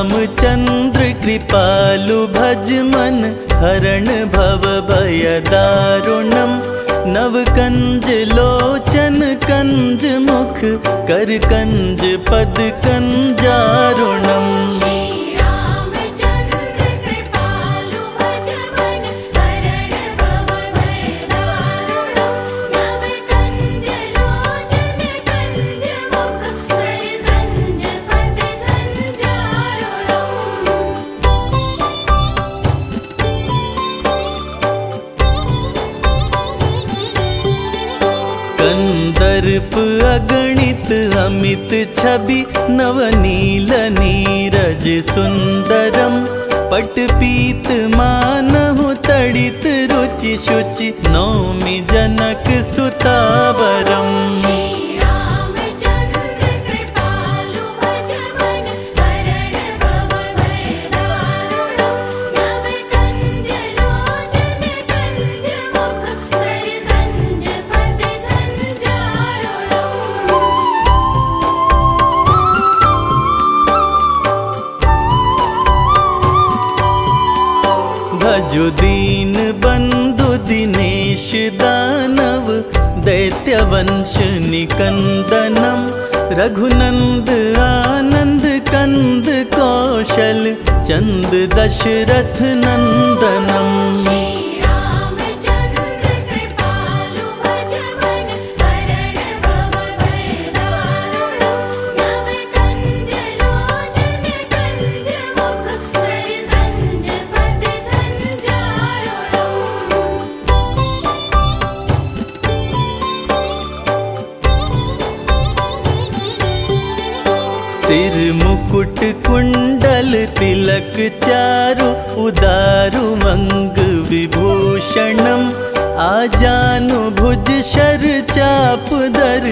रामचंद्र कृपालु भज मन हरण भव भय दारुणम। नव कंज लोचन कंज मुख कर कंज पद कंजारुणम। श्री रामचंद्र कृपालु भज मन हरण भव भय दारुणम। नव कंज लोचन कंज मुख कर कंज पद कंदर्प अगणित अमित छवि नवनील नीरज सुंदरम। पट पीत मानहु तड़ित रुचि शुचि नौमि जनक सुतावरम। श्री रामचंद्र कृपालु भज मन हरण भव भय दारुणम। नव कंज लोचन कंज मुख कर कंज पद भजो दीन बंधु दिनेश दानव दैत्य वंश निकंदनम। रघुनंद आनंद कंद कौशल चंद दशरथ नंदनम। श्री रामचंद्र कृपालु भज मन हरण भव भय दारुणम। नव कंज लोचन कंज मुख कर कंज पद सिर मुकुट कुंडल तिलक चारु उदारु मंग विभूषणम। आजानु भुज शर चाप दर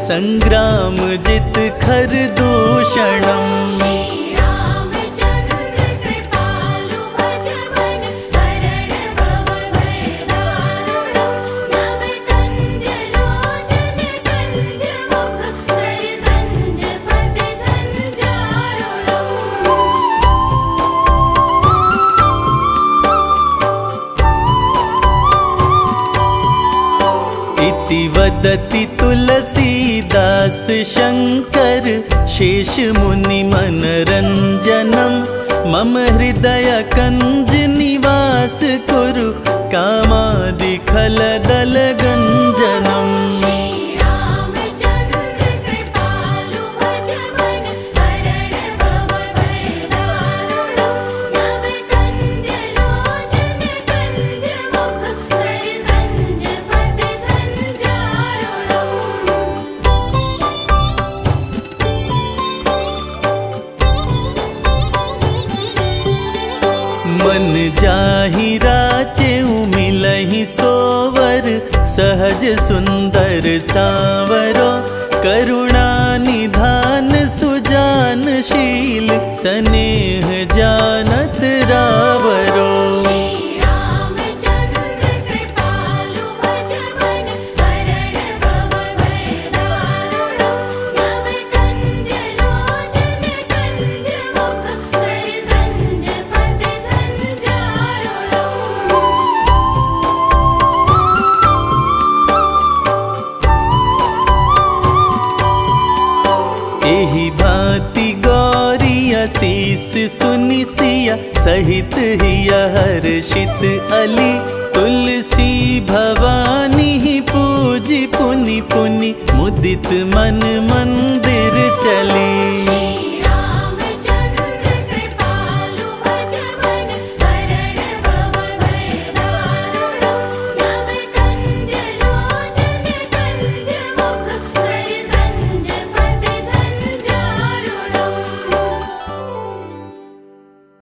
संग्राम जित खर दूषणम। श्री रामचंद्र कृपालु भज मन हरण भव भय दारुणम। नव कंज लोचन कंज मुख कर कंज पद इति वदति तुलसीदास शंकर शेष मुनि मनरंजनम। मम हृदय कंज निवास कुरु कामादि खल दल गंजनम। श्री रामचंद्र कृपालु भज मन हरण भव भय दारुणम। नव कंज लोचन कंज मुख कर कंज पद मन जाहि राचेउ मिलहि सोवर सहज सुंदर सावरो। करुणा निधान सुजानशील स्नेह जानत रावरो। श्री रामचंद्र कृपालु भज मन हरण भव भय दारुणम। नव कंज लोचन कंज मुख कर कंज पद एहि भांति गौरी असीस सुनि सिया सहित हिय हर्षित अली। तुलसी भवानी पूजी पुनि पुनि मुदित मन मंदिर चली।